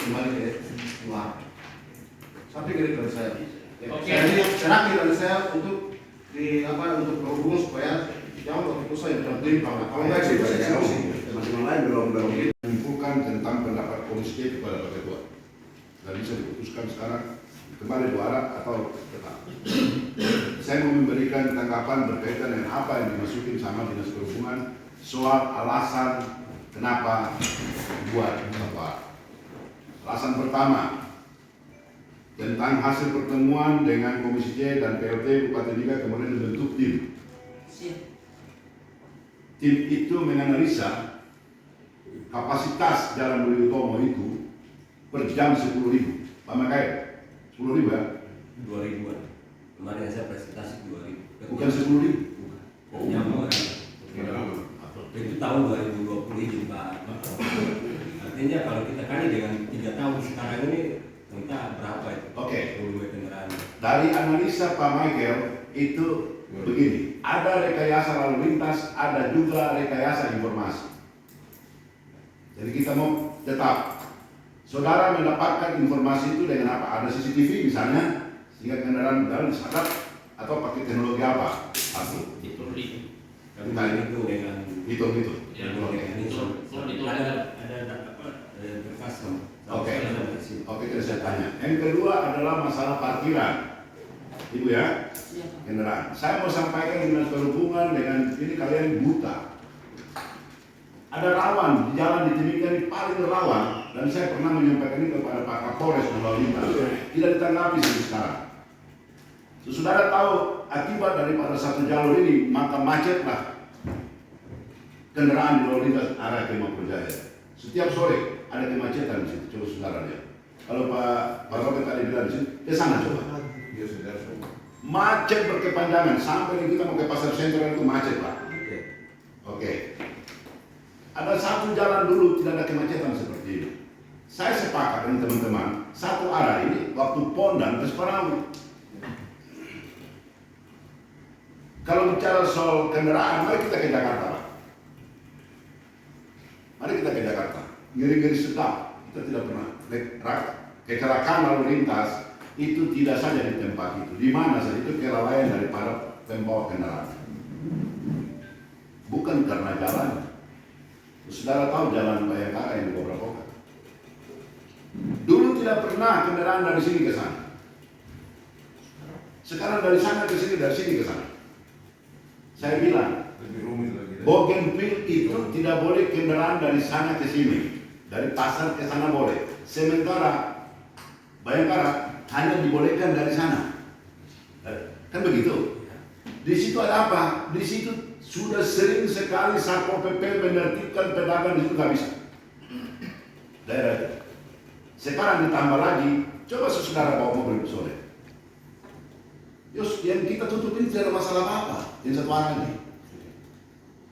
kembali ke luar. Saya pikir dari saya. Oke. Terakhir dari saya untuk untuk berhubung supaya jangan waktu itu saya berhenti kalau nggak sih teman-teman lain belum menyimpulkan tentang pendapat komisi kepada Pak Ketua. Dan bisa diputuskan sekarang kembali dua arah atau tetap. Saya mau memberikan tanggapan berkaitan dengan apa yang dimasukin sama Dinas Perhubungan soal alasan kenapa buat apa. Alasan pertama tentang hasil pertemuan dengan Komisi C dan PLT Bupati Liga kemudian dibentuk tim. Tim itu menganalisa kapasitas Jalan Budi Utomo itu per jam 10.000. Pak Makair, 10.000 ya? 2.000-an. Kemarin yang saya presentasi 2.000. Bukan 10.000? Nyambung kan? Itu tahun 2020 ini Pak. Artinya kalau kita kali dengan 3 tahun sekarang ini kita berapa itu? Oke. Volume kendaraan. Dari analisa Pak Michael itu begini, ada rekayasa lalu lintas, ada juga rekayasa informasi. Jadi kita mau tetap, saudara mendapatkan informasi itu dengan apa? Ada CCTV misalnya, sehingga kendaraan berjalan disadap atau pakai teknologi apa? Satu. itu Kita itu dengan Hitung-hitung. Ya, ada berkas. Oke, terus saya tanya. Yang kedua adalah masalah parkiran, Ibu ya, kendaraan. Saya mau sampaikan Dinas Perhubungan dengan ini kalian buta. Ada rawan di jalan di Timika ini paling rawan, dan saya pernah menyampaikan ini kepada Pak Kapolres Lalu Lintas. Tidak ditanggapi sampai sekarang. Saudara tahu akibat daripada satu jalur ini maka macetlah kendaraan di lalu lintas arah Kemang Jaya. Setiap sore ada kemacetan di situ. Coba saudara lihat. Kalau Pak Robert tadi bilang di sini, ke sana coba. Macet berkepanjangan sampai kita mau ke pasar sentral itu macet Pak. Oke. Ada satu jalan dulu tidak ada kemacetan seperti ini. Saya sepakat dengan teman-teman satu arah ini waktu PON dan Pesparawi. Kalau bicara soal kendaraan, mari kita ke Jakarta Pak. Mari kita ke Jakarta, ngeri-ngeri sedap, kita tidak pernah. Kecelakaan lalu lintas itu tidak saja di tempat itu, di mana saja itu kelalaian daripada pembawa kendaraan. Bukan karena jalan. Saudara tahu jalan Bayangkara yang di beberapa kota. Dulu tidak pernah kendaraan dari sini ke sana. Sekarang dari sana ke sini, dari sini ke sana. Saya bilang, Bougainville itu tidak boleh kendaraan dari sana ke sini, dari pasar ke sana boleh. Sementara Bayangkara hanya dibolehkan dari sana, kan begitu. Di situ ada apa? Di situ sudah sering sekali Satpol PP menertibkan pedagang di situ nggak bisa. Daerah itu. Sekarang ditambah lagi, coba saudara bawa mobil sore. Yos, yang kita tutup ini tidak ada masalah apa-apa, yang satu arah ini.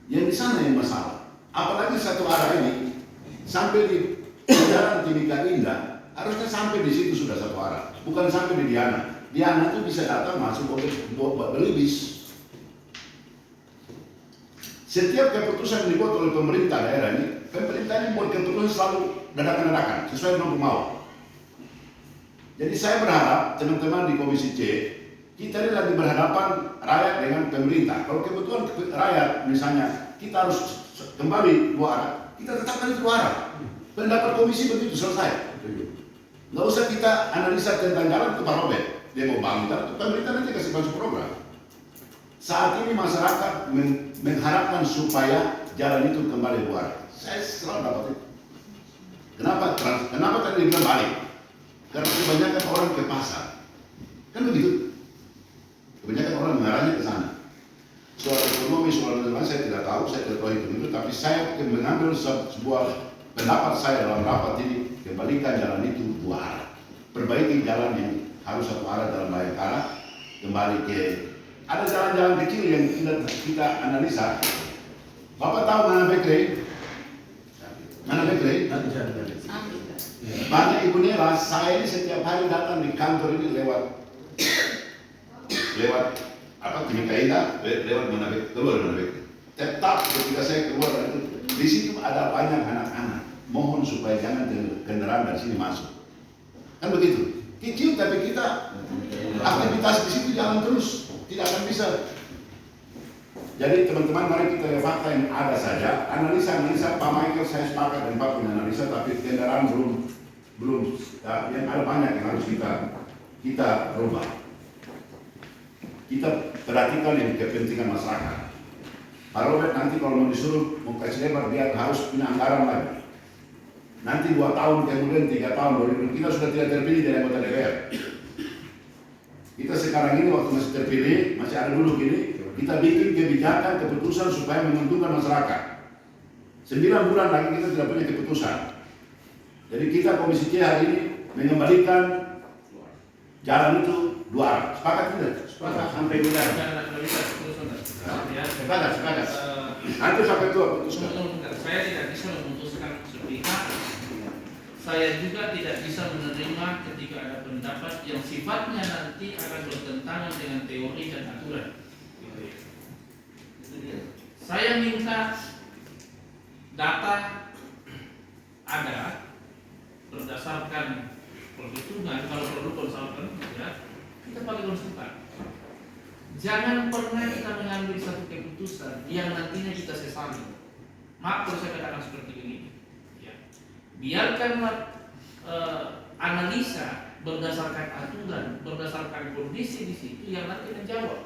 Yang di sana yang masalah. Apalagi satu arah ini sampai di Jalan Timika Indah, harusnya sampai di situ sudah satu arah, bukan sampai di Diana. Diana itu bisa datang masuk beli bis. Setiap keputusan yang dibuat oleh pemerintah daerah ini, pemerintah ini buat keputusan selalu dadakan-dadakan sesuai dengan mau. Jadi saya berharap teman-teman di Komisi C, kita ini lagi berhadapan rakyat dengan pemerintah. Kalau kebutuhan rakyat misalnya kita harus kembali dua arah, kita tetapkan itu dua arah. Pendapat komisi begitu, selesai. Nggak usah kita analisa tentang jalan ke Pak Robert. Dia mau bangun jalan, pemerintah nanti kasih masuk program. Saat ini masyarakat mengharapkan supaya jalan itu kembali dua arah. Saya selalu dapat itu. Kenapa tadi dibilang balik? Karena kebanyakan orang ke pasar. Kan begitu. Kebanyakan orang mengarahnya ke sana. Soal ekonomi, soal lain saya tidak tahu itu, tapi saya mengambil sebuah pendapat saya dalam rapat ini, kembalikan jalan itu dua arah. Perbaiki jalan yang harus satu arah dalam banyak arah, kembali ke ada jalan-jalan kecil yang kita analisa. Bapak tahu mana Bekri? Mana Bekri? Banyak Ibu Nela, saya ini setiap hari datang di kantor ini lewat Timika Indah, lewat Manabek, keluar Manabek. Tetap ketika saya keluar itu, di situ ada banyak anak-anak. Mohon supaya jangan kendaraan dari sini masuk. Kan begitu. Kecil tapi kita aktivitas di situ jalan terus, tidak akan bisa. Jadi teman-teman, mari kita lihat fakta yang ada saja. Analisa Pak Michael saya sepakat dan Pak punya analisa, tapi kendaraan belum yang ada banyak yang harus kita rubah. Kita perhatikan yang kepentingan masyarakat. Pak Robert nanti kalau mau disuruh mau kasih lebar dia harus punya anggaran lagi. Nanti 2 tahun kemudian 3 tahun kita sudah tidak terpilih dari anggota DPR. Kita sekarang ini waktu masih terpilih masih ada dulu gini kita bikin kebijakan keputusan supaya menguntungkan masyarakat. 9 bulan lagi kita tidak punya keputusan. Jadi kita Komisi C hari ini mengembalikan jalan itu 2 arah. Sepakat tidak? Sepakat. Sampai kita. Sepakat. Nanti sampai itu putuskan. Saya tidak bisa memutuskan sepihak. Saya juga tidak bisa menerima ketika ada pendapat yang sifatnya nanti akan bertentangan dengan teori dan aturan. Saya minta data ada berdasarkan perhitungan, kalau perlu konsultan ya, kita pakai konsultan. Jangan pernah kita mengambil satu keputusan yang nantinya kita sesali. Maaf kalau saya katakan seperti ini. Ya. Biarkanlah analisa berdasarkan aturan, berdasarkan kondisi di situ yang nanti menjawab.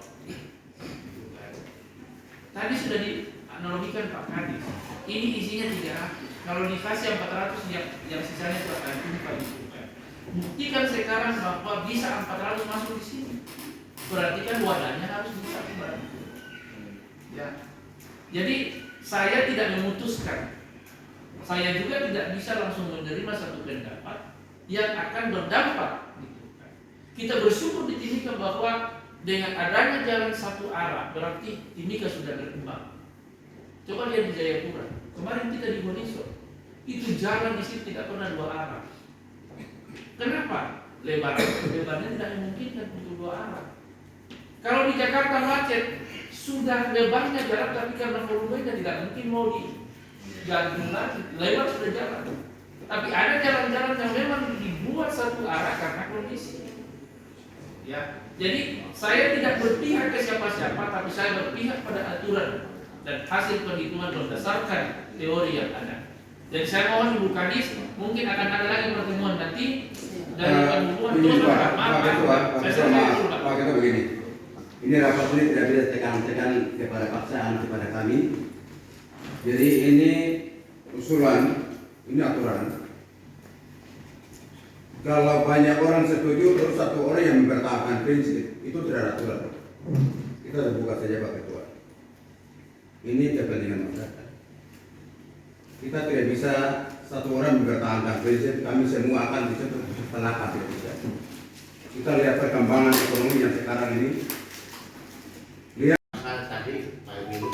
Tadi sudah dianalogikan Pak Kadis. Ini isinya 300. Kalau dikasih 400 yang sisanya itu akan tumpah disuruhkan. Buktikan sekarang bahwa bisa 400 masuk di sini. Berarti kan wadahnya harus bisa kembali. Ya. Jadi saya tidak memutuskan. Saya juga tidak bisa langsung menerima satu pendapat yang akan berdampak. Kita bersyukur di Timika bahwa dengan adanya jalan satu arah berarti Timika sudah berkembang. Coba lihat di Jayapura. Kemarin kita di Bonisor. Itu jalan di situ tidak pernah 2 arah. Kenapa? Lebarnya tidak memungkinkan untuk 2 arah. Kalau di Jakarta macet, sudah lebarnya jalan tapi karena volumenya tidak mungkin mau digantung lagi. Lebar sudah jalan. Tapi ada jalan-jalan yang memang dibuat satu arah karena kondisi. Ya. Jadi saya tidak berpihak ke siapa-siapa, tapi saya berpihak pada aturan dan hasil perhitungan berdasarkan teori yang ada. Jadi saya mohon Ibu Kadis, mungkin akan ada lagi pertemuan nanti dari pertemuan terus Pak Ketua begini. Ini rapat ini tidak bisa tekan-tekan kepada paksaan kepada kami. Jadi ini usulan, ini aturan. Kalau banyak orang setuju terus satu orang yang mempertahankan prinsip, itu tidak ada aturan. Kita buka saja Pak Ketua. Ini kepentingan masyarakat. kita tidak bisa satu orang mempertahankan prinsip, kami semua akan bisa tertangkap, tidak bisa. Kita lihat perkembangan ekonomi yang sekarang ini. Tadi Pak Emil,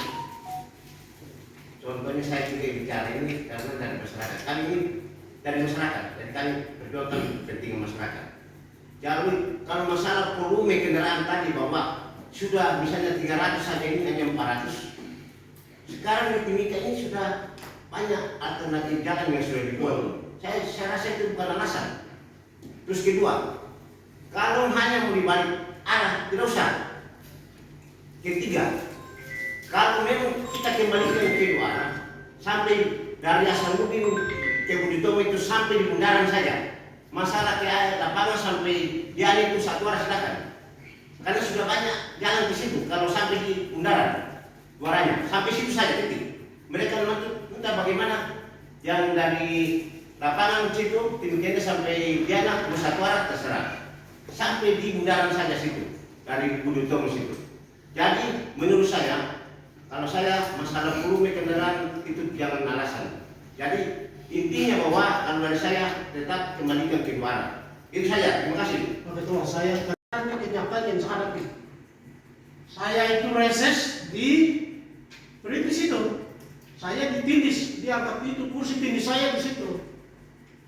contohnya saya juga bicara ini karena dari masyarakat. Kami ini dari masyarakat, jadi kami berjuangkan kepentingan masyarakat. Jadi kalau masalah volume kendaraan tadi bahwa sudah misalnya 300 saja ini hanya 400. Sekarang di Timika ini sudah banyak alternatif jalan yang sudah dibuat. Saya rasa itu bukan alasan. Terus kedua, kalau hanya mau dibalik arah tidak usah. Ketiga, kalau memang kita kembalikan ke arah sampai dari Hasanuddin ke Budi Utomo itu sampai di bundaran saja. Masalah ke lapangan sampai di Ali itu satu arah silakan. Karena sudah banyak jalan di situ. Kalau sampai di bundaran, warnanya sampai situ saja titik. Mereka entah bagaimana yang dari lapangan situ timiknya sampai Diana satu arah terserah. Sampai di bundaran saja situ dari Budi Utomo situ. Jadi menurut saya, kalau saya masalah volume kendaraan itu jangan alasan. Jadi intinya bahwa kalau dari saya tetap kembalikan ke arah. Itu saja. Terima kasih. Pak Ketua, saya karena kenyataan yang sangat itu. Saya itu reses di Perintis itu. Saya ditindis, diangkat itu kursi tindis saya di situ.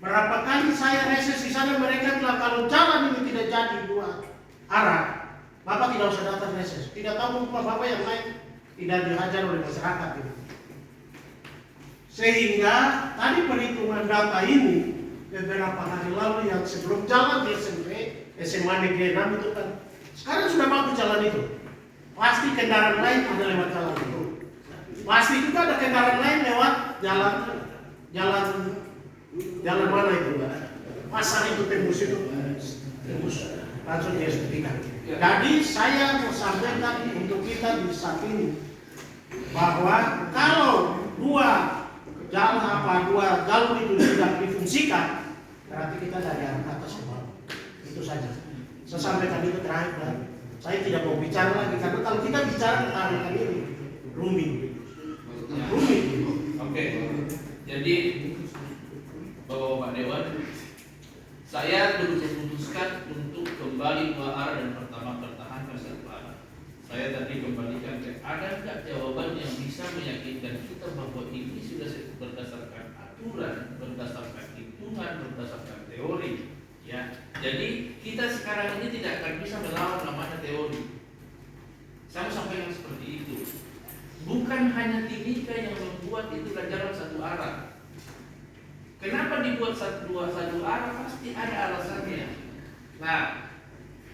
Berapa kali saya reses di sana mereka bilang kalau jalan ini tidak jadi dua arah, Bapak tidak usah datang reses. Tidak tahu Bapak yang lain tidak dihajar oleh masyarakat ini. Sehingga tadi perhitungan data ini beberapa hari lalu yang sebelum jalan di SMP, SMA Negeri 6 itu kan sekarang sudah bagus jalan itu. Pasti kendaraan lain ada lewat jalan itu. Pasti juga ada kendaraan lain lewat jalan mana itu? Pasar itu tembus langsung dia sepertikan. Jadi saya mau sampaikan untuk kita di saat ini bahwa kalau dua jalur itu sudah difungsikan, berarti kita dari arah atas ke bawah. Itu saja. Saya sampaikan itu terakhir dan saya tidak mau bicara lagi karena kalau kita bicara tentang ini rumit. Oke. Jadi Bapak Dewan, saya terus memutuskan untuk kembali dua arah dan pertama pertahankan satu arah. Saya tadi kembalikan ke ada nggak jawaban yang bisa meyakinkan kita bahwa ini sudah berdasarkan aturan, berdasarkan hitungan, berdasarkan teori. Ya, jadi kita sekarang ini tidak akan bisa melawan namanya teori. Saya sampaikan seperti itu. Bukan hanya Timika yang membuat itu jalan satu arah. Kenapa dibuat satu arah? Pasti ada alasannya. Nah,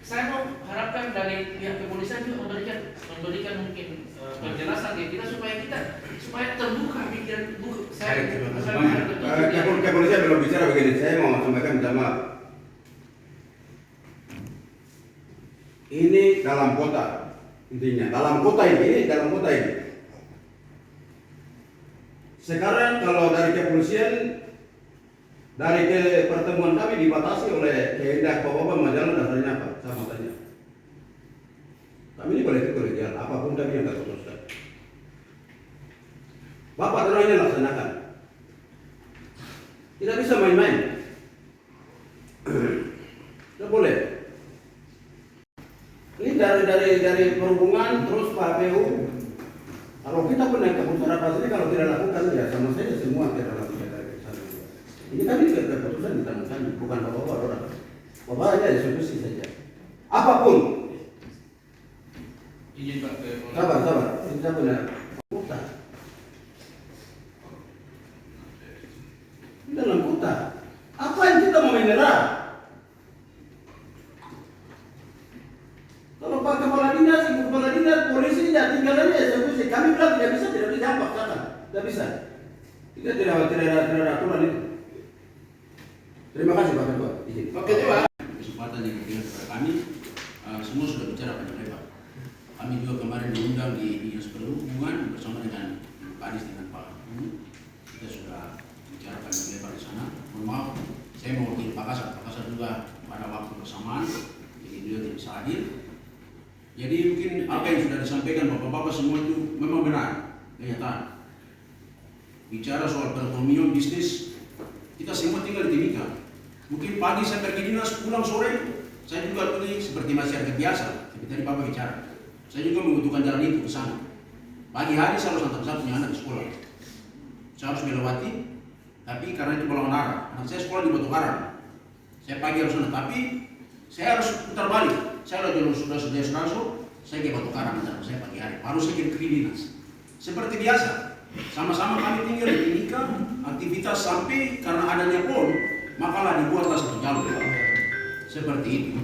saya mau harapkan dari pihak kepolisian juga memberikan mungkin penjelasan ya kita supaya terbuka pikiran Kepolisian belum bicara begini. Saya mau sampaikan minta maaf. Ini dalam kota intinya, dalam kota ini. Sekarang kalau dari kepolisian, dari pertemuan kami dibatasi oleh kehendak Bapak majalah dasarnya apa? Saya mau tanya. Kami ini kolegial, apapun kami yang tak putuskan. Bapak terangnya laksanakan. Tidak bisa main-main. Tidak boleh. Ini dari perhubungan terus Pak PU. Kalau kita pun naik ke pusara pasti kalau tidak lakukan ya sama saja semua kita lakukan dari sana. Ini kami tidak keputusan di tangan kami, bukan bapak orang. Bapak aja diskusi saja. Apapun. Izin Pak Sabar. Kita benar. Kota. Di dalam kota. Apa yang kita mau menyerah? Kalau Pak Kepala Dinas, polisi ya tinggal aja eksekusi. Kami bilang tidak bisa paksakan. Tidak bisa. Kita tidak ada aturan itu. Terima kasih Pak Ketua. Izin. Oke, Pak. Kesempatan yang diberikan kepada kami, semua sudah bicara banyak lebar. Kami juga kemarin diundang di Dinas Perhubungan bersama dengan Pak Adis dengan Pak kita sudah bicara banyak lebar di sana. Mohon maaf, saya mewakili Pak Kasar juga pada waktu bersamaan, jadi beliau tidak bisa hadir. Jadi mungkin apa yang sudah disampaikan bapak-bapak semua itu memang benar, kenyataan. bicara soal perekonomian bisnis, kita semua tinggal di Timika. Mungkin pagi saya pergi dinas, pulang sore saya juga pilih seperti masyarakat biasa. Seperti tadi Bapak bicara, saya juga membutuhkan jalan itu ke sana. Pagi hari saya harus antar saya punya anak di sekolah, saya harus melewati. Tapi karena itu melawan arah, anak saya sekolah di Batu Karang, saya pagi harus sana. Tapi saya harus putar balik. Saya sudah saya ke Batu Karang, saya pagi hari, baru saya ke dinas. Seperti biasa, sama-sama kami tinggal di Timika, aktivitas sampai karena adanya pon, makalah dibuatlah satu jalur. Seperti itu.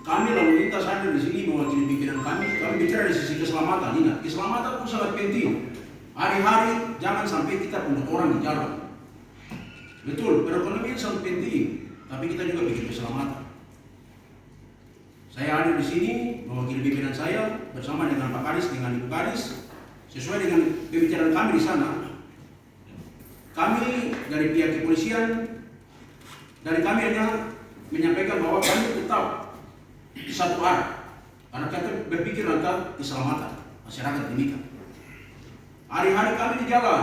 Kami lalu lintas hadir di sini mewakili pimpinan kami bicara di sisi keselamatan. Ingat, keselamatan itu sangat penting. Hari-hari jangan sampai kita bunuh orang di jalan. Betul, perekonomian sangat penting, tapi kita juga bikin keselamatan. Saya hadir di sini mewakili pimpinan saya bersama dengan Pak Kadis, dengan Ibu Kadis, sesuai dengan pembicaraan kami di sana. Kami dari pihak kepolisian, dari kami hanya menyampaikan bahwa kami tetap satu arah, karena kita berpikir tentang keselamatan masyarakat Timika. Hari-hari kami di jalan,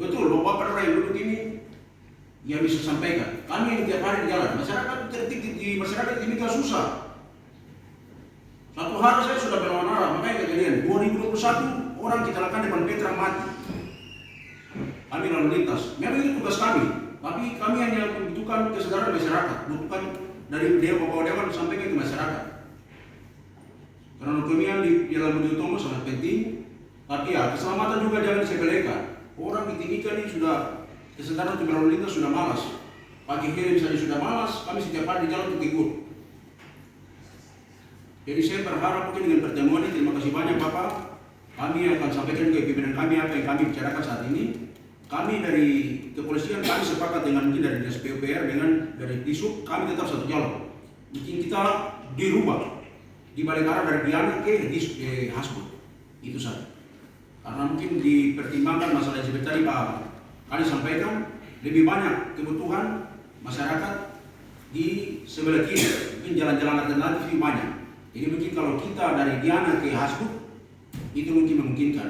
betul, Bapak yang duduk ini yang bisa sampaikan. Kami yang tiap hari di jalan, masyarakat di masyarakat Timika susah. Satu hari saya sudah berlawan arah, makanya kejadian 2021 orang kecelakaan depan Petra mati. Kami lalu lintas, memang itu tugas kami, tapi kami hanya membutuhkan kesadaran masyarakat, bukan dari Dewan sampaikan ke masyarakat. Karena kemudian di dalam Budi Utomo sangat penting, tapi ya keselamatan juga jangan disepelekan. Orang di Timika ini sudah kesadaran untuk berlalu lintas sudah malas. Pagi hari misalnya sudah malas, kami setiap hari di jalan untuk ikut. Jadi saya berharap mungkin dengan pertemuan ini, terima kasih banyak Bapak. Kami akan sampaikan ke pimpinan kami apa yang kami bicarakan saat ini. Kami dari kepolisian, kami sepakat dengan mungkin dari Dinas PUPR dengan dari Disub, kami tetap satu jalur. Mungkin kita dirubah di balik arah dari Diana ke Hasbut, itu saja. Karena mungkin dipertimbangkan masalah yang seperti tadi Pak Kali sampaikan, lebih banyak kebutuhan masyarakat di sebelah kiri, mungkin jalan-jalan alternatif lebih banyak. Jadi mungkin kalau kita dari Diana ke Hasbut, itu mungkin memungkinkan.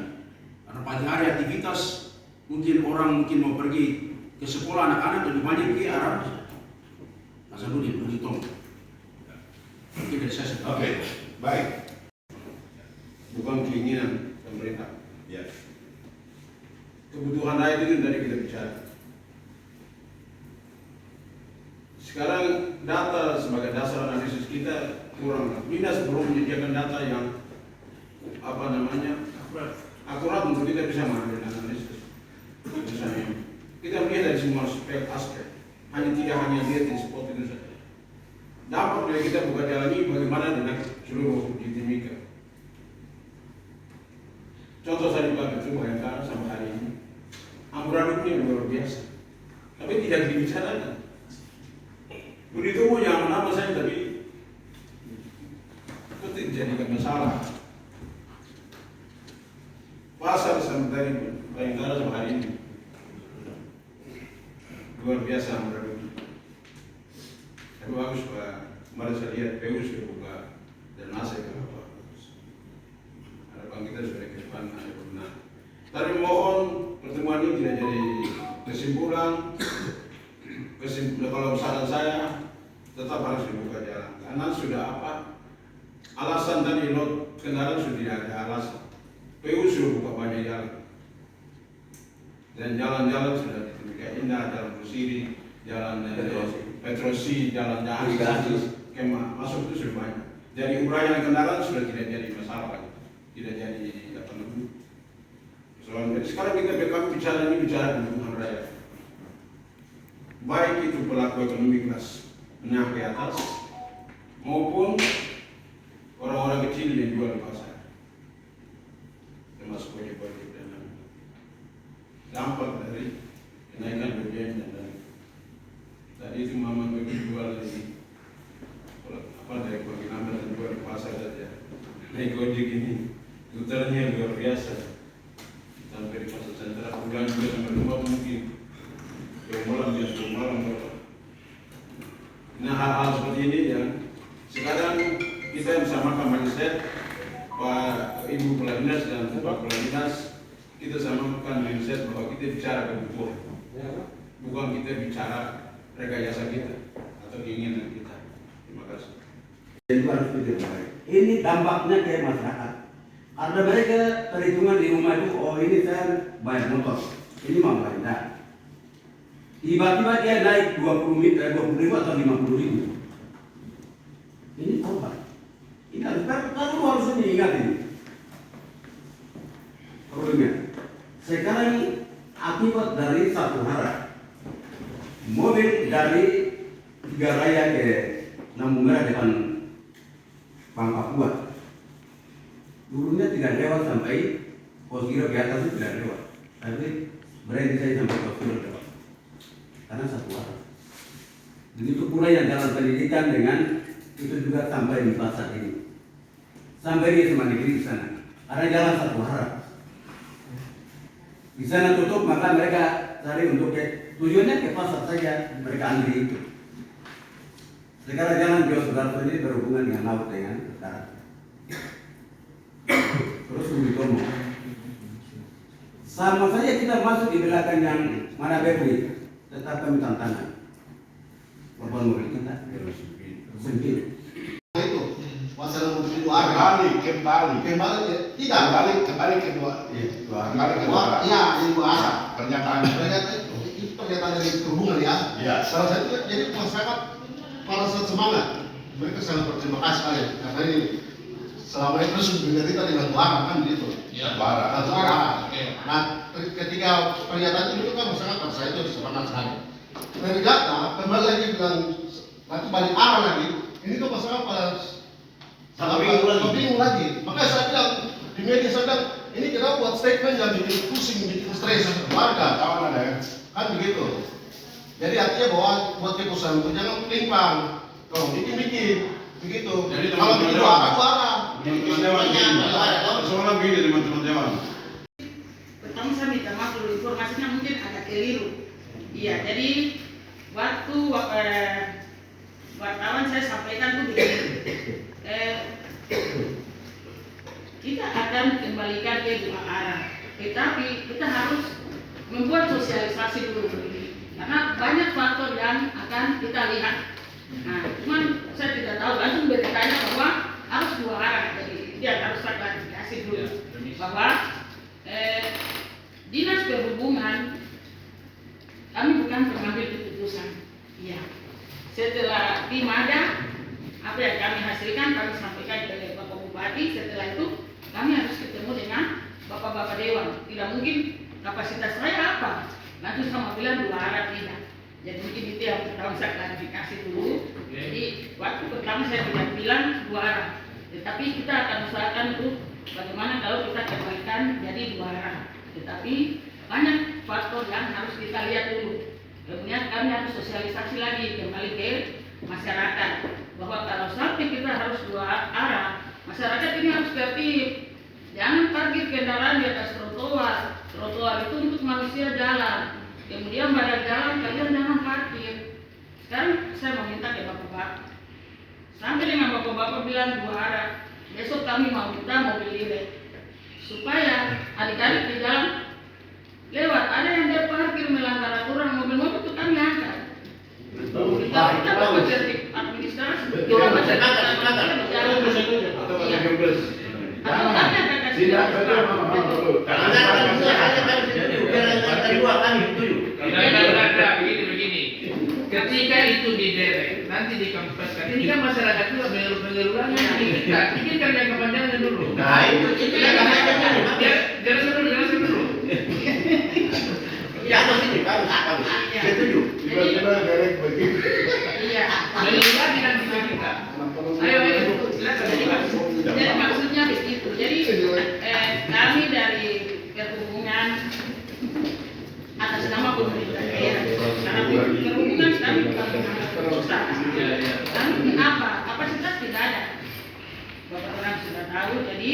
Karena pagi hari aktivitas, mungkin orang mau pergi ke sekolah anak-anak lebih banyak ke arah Hasanuddin, Budi Utomo. Mungkin dari saya. Oke, baik. Bukan keinginan pemerintah. Ya. Kebutuhan rakyat itu dari kita bicara. Sekarang data sebagai dasar analisis kita kurang. Dinas belum menyediakan data yang akurat untuk kita bisa mengambil analisis. Misalnya, kita melihat dari semua aspek, tidak hanya lihat di spot itu saja. Dapat dari kita buka jalan ini bagaimana dengan seluruh di Timika. Contoh saya dipakai itu Bayangkara sampai hari ini, amburadul ini luar biasa, tapi tidak dibicarakan. Begitu mau yang nama saya tapi itu tidak jadikan masalah. Pasar sampai tadi Bayangkara sampai hari ini luar biasa amburadul. Tapi bagus Pak, kemarin saya lihat PU sudah buka dan masih apa. Harapan kita sudah ke depan ada benar. Tapi mohon pertemuan ini tidak jadi kesimpulan. Kalau saran saya tetap harus dibuka jalan karena sudah alasan tadi lot kendaraan sudah tidak ada alasan. PU sudah buka banyak jalan dan jalan-jalan sudah Timika Indah, Jalan Busiri, Jalan Petrosi, Jalan Jahasis, Kemah masuk itu sudah banyak. Jadi uraian kendaraan sudah tidak jadi masalah lagi, tidak jadi apa namanya. Soalnya sekarang kita bicara kebutuhan rakyat. Baik itu pelaku ekonomi kelas menengah ke atas maupun orang-orang kecil yang jual di pasar, termasuk pojok-pojok dan lain-lain. Dampak dari kenaikan BBM dan lain. Tadi itu mama pergi jual di dari pagi nambah dan jual di pasar saja. Naik ojek ini, putarnya luar biasa. Sampai di pasar sentral pulang juga sampai rumah mungkin. Yang malam dia sudah malam berapa. Nah hal-hal seperti ini yang sekarang kita bersama mindset Pak Ibu Kepala Dinas dan Pak Kepala Dinas kita samakan mindset bahwa kita bicara kebutuhan, bukan kita bicara rekayasa kita atau keinginan kita. Terima kasih. Itu harus pikir baik. Ini dampaknya ke masyarakat. Ada mereka perhitungan di rumah itu, oh ini saya bayar motor, ini mau bayar. Tiba-tiba dia naik 20.000 atau 50.000. Ini korban. Ini harus harus diingat ini. Perlu ingat. Sekarang akibat dari satu hara, mobil dari Tiga Raya ke Lampu Merah depan Bank Papua, dulunya tidak lewat sampai pos kira ke atas itu tidak lewat, tapi berhenti saya sampai pos kira lewat, karena satu arah. Begitu pula yang jalan pendidikan dengan itu juga sampai di pasar ini, sampai di SMA Negeri di sana, ada jalan satu arah. Di sana tutup, maka mereka cari untuk tujuannya ke pasar saja, mereka antri itu. Sekarang jalan Jauh Sudarto ini berhubungan dengan laut dengan utara. Terus Bumi sama saja kita masuk di belakang yang mana bebri, tetap kami tantangan. Walaupun mobil kita sempit. Itu masalah mobil itu arah. Kembali Ya. Tidak. Kembali kedua. Kembali kedua. Iya, ini dua arah. Pernyataan. Itu pernyataan dari perhubungan ya. Iya. Salah satu jadi masyarakat pada saat semangat mereka sangat berterima kasih kalian karena ini selama ini terus menderita dengan dua arah kan gitu. Iya. Dua arah. Nah, ketika pernyataan itu kan masyarakat pada saya itu semangat sekali. Dari data kembali lagi bilang nanti balik arah lagi, ini tuh masyarakat pada bingung lagi. Makanya saya bilang di media saya bilang ini kita buat statement yang bikin pusing, bikin stres warga. Kawan ada ya? Kan begitu. Jadi artinya bahwa buat keputusan itu jangan timpang. Kalau bikin begitu. Jadi Kalau teman-teman begitu Dewan. arah. Teman-teman Dewan, soalnya begini teman-teman Dewan. Pertama saya minta maaf dulu, informasinya mungkin agak keliru. Iya, jadi waktu wartawan saya sampaikan tuh begini. Kita akan kembalikan ke dua arah, tetapi kita harus membuat sosialisasi dulu karena banyak faktor yang akan kita lihat. Nah, cuman saya tidak tahu langsung beritanya bahwa harus dua arah, jadi dia harus saya klarifikasi dulu bahwa Dinas Perhubungan kami bukan pengambil keputusan. Iya. Setelah tim ada apa yang kami hasilkan kami sampaikan kepada Bapak Bupati. Setelah itu kami harus ketemu dengan Bapak-Bapak Dewan. Tidak mungkin kapasitas saya apa langsung sama bilang dua arah tidak. Jadi mungkin itu yang pertama saya klarifikasi dulu. Jadi waktu pertama saya tidak bilang dua arah, tetapi kita akan usahakan itu bagaimana kalau kita kembalikan jadi dua arah. Tetapi banyak faktor yang harus kita lihat dulu. Kemudian kami harus sosialisasi lagi kembali ke masyarakat bahwa kalau sampai kita harus dua arah, masyarakat ini harus tertib. Jangan parkir kendaraan di atas trotoar. Trotoar itu untuk manusia jalan. Kemudian pada jalan kalian jangan parkir. Sekarang saya meminta ke bapak-bapak, sampai dengan bapak-bapak bilang dua arah. Besok kami mau minta mobil lirik supaya adik-adik di jalan lewat. Ada yang dia parkir melanggar aturan, mobil-mobil itu kami angkat. Kita bawa tertib administrasi. Kita baca kata di jalan. Atau kami akan kasih begini. Ketika itu diderek, nanti dikempeskan. Ini kan masyarakat juga mengeluarnya kita. Pikirkan yang kepanjangan dulu. Nah itu Jelasin dulu. ya harus setuju. Tiba-tiba derek begitu. Iya. Melihat dengan kita. Ayo silakan. Jadi maksudnya begitu. Jadi kami dari Perhubungan atas nama pemerintah daerah. Karena perhubungan kami bukan perusahaan. Kami apa? Kapasitas tidak ada. Bapak orang sudah tahu. Jadi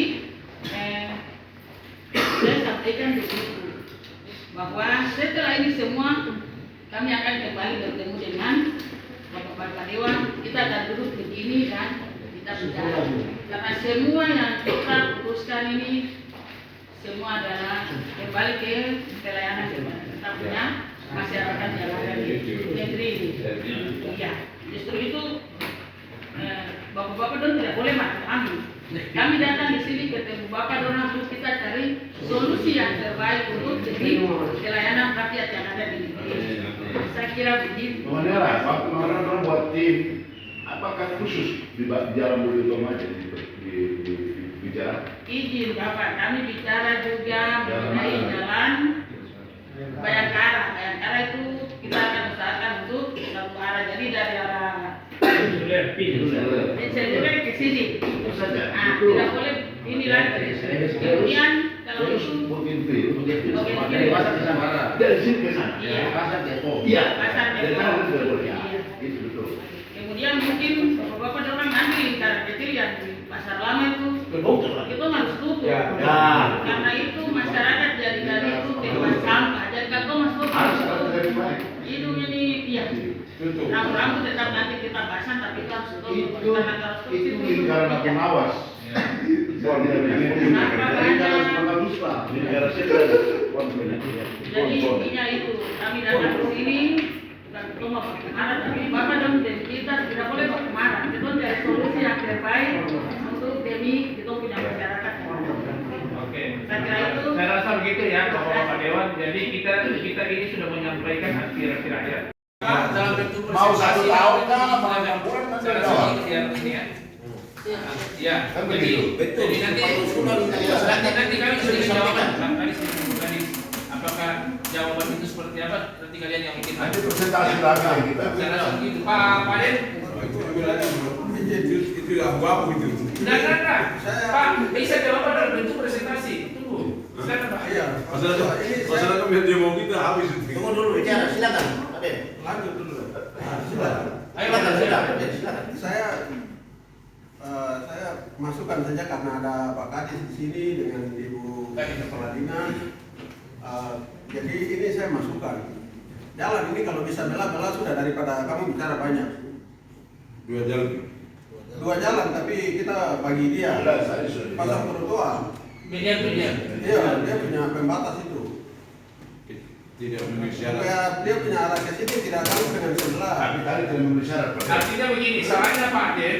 saya sampaikan begitu bahwa setelah ini semua kami akan kembali bertemu dengan Bapak Dewan. Kita akan duduk begini dan kita bicara karena semua yang kita putuskan ini semua adalah kembali ke pelayanan kepada kita punya masyarakat yang ada di negeri ini. Iya, justru itu bapak-bapak dong tidak boleh masuk kami. Kami datang di sini ketemu bapak dong untuk kita cari solusi yang terbaik untuk demi pelayanan rakyat yang ada di negeri. Saya kira begitu. Menera, waktu orang buat tim, apakah khusus di jalan Bulutom aja bicara? Izin bapak, kami bicara juga mengenai jalan Bayangkara. Bayangkara itu kita akan usahakan untuk satu arah, jadi dari arah Penceluler ke sini. Tidak boleh ini lagi. Kemudian kalau itu dari pasar ke sana, dari sini ke sana. Iya. Pasar Depok. Iya, pasar Dari Depok. sana sudah boleh. Iya. Itu betul. Kemudian mungkin bapak-bapak orang ambil lingkaran kecil yang di pasar lama itu harus tutup. Karena itu masyarakat jadi dari itu tempat sampah. Jadi kalau masuk itu ini iya. Rambu-rambu tetap nanti kita pasang tapi itu harus tutup. Karena harus tutup Itu lingkaran pengawas. Jadi intinya itu kami datang ke sini bukan untuk mau berkemarah, tapi bapak dan kita tidak boleh berkemarah. Kita cari solusi yang terbaik untuk demi kita punya masyarakat. Oke. Saya kira itu. Saya rasa begitu ya, Bapak Dewan. Jadi kita ini sudah menyampaikan aspirasi rakyat. Dalam bentuk Mau 1 tahun kah? Mau Dalam 6 bulan kan Saya jawab. rasa ini ya. Ya, Kan begitu. Jadi nanti kami sudah jawaban. Tadi tadi apakah jawaban itu seperti apa? Nanti kalian yang mungkin Nanti presentasi lagi kita. Saya rasa begitu. Pak Den. Itu abu-abu itu. Nah. Pak, bisa jawaban dalam bentuk presentasi. Tunggu. Silakan Pak. Iya, masalah media mau kita habis itu. Tunggu dulu bicara, silakan. Aden. Lanjut dulu. Silakan. Ayo, Silakan. Saya masukkan saja karena ada Pak Kadis di sini dengan Ibu Kepala Dinas. Jadi ini saya masukkan. Jalan ini kalau bisa bela-bela sudah daripada kamu bicara banyak. 2 jalan tapi kita bagi dia pasang trotoar. Median. Iya, dia punya pembatas itu. Tidak memenuhi syarat. Supaya dia punya arah ke sini tidak tahu dengan sebelah. Tapi tadi tidak memenuhi syarat. Artinya begini, salahnya Pak Den,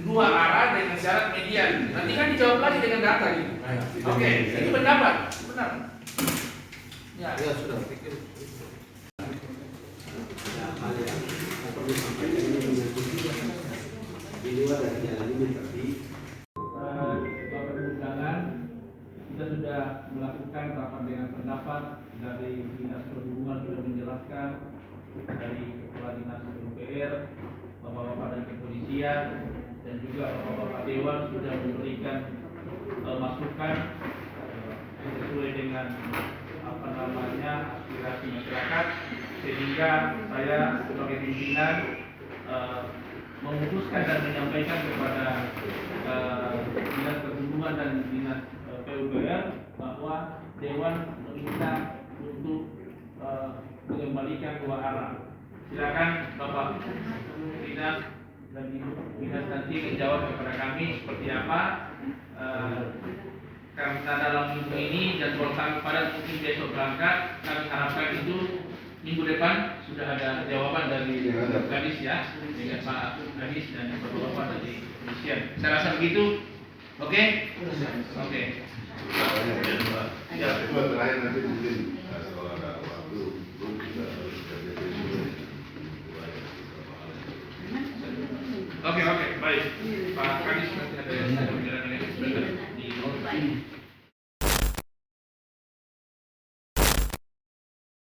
2 arah dengan syarat median. Nanti kan dijawab lagi dengan data gitu. Oke, ini pendapat, benar. Ya, sudah. Bapak undangan, kita sudah melakukan rapat dengan pendapat dari Dinas Perhubungan sudah menjelaskan, dari Kepala Dinas PUPR, Bapak-bapak dari Kepolisian, dan juga Bapak-bapak Dewan sudah memberikan masukan sesuai dengan aspirasi masyarakat, sehingga saya sebagai pimpinan memutuskan dan menyampaikan kepada Dinas Perhubungan dan Dinas PUPR bahwa Dewan meminta untuk mengembalikan 2 arah. Silakan Bapak Dinas dan Ibu Dinas nanti menjawab kepada kami seperti apa. Karena dalam minggu ini jadwal kami padat, mungkin besok berangkat, kami harapkan itu minggu depan sudah ada jawaban dari Kadis ya, dengan Pak Kadis dan Bapak-bapak dari kepolisian. Saya rasa begitu. Oke? Oke. Ya, itu terakhir nanti mungkin kalau ada waktu belum kita Oke, baik. Pak Kadis nanti ada yang saya bicarakan ini sebentar di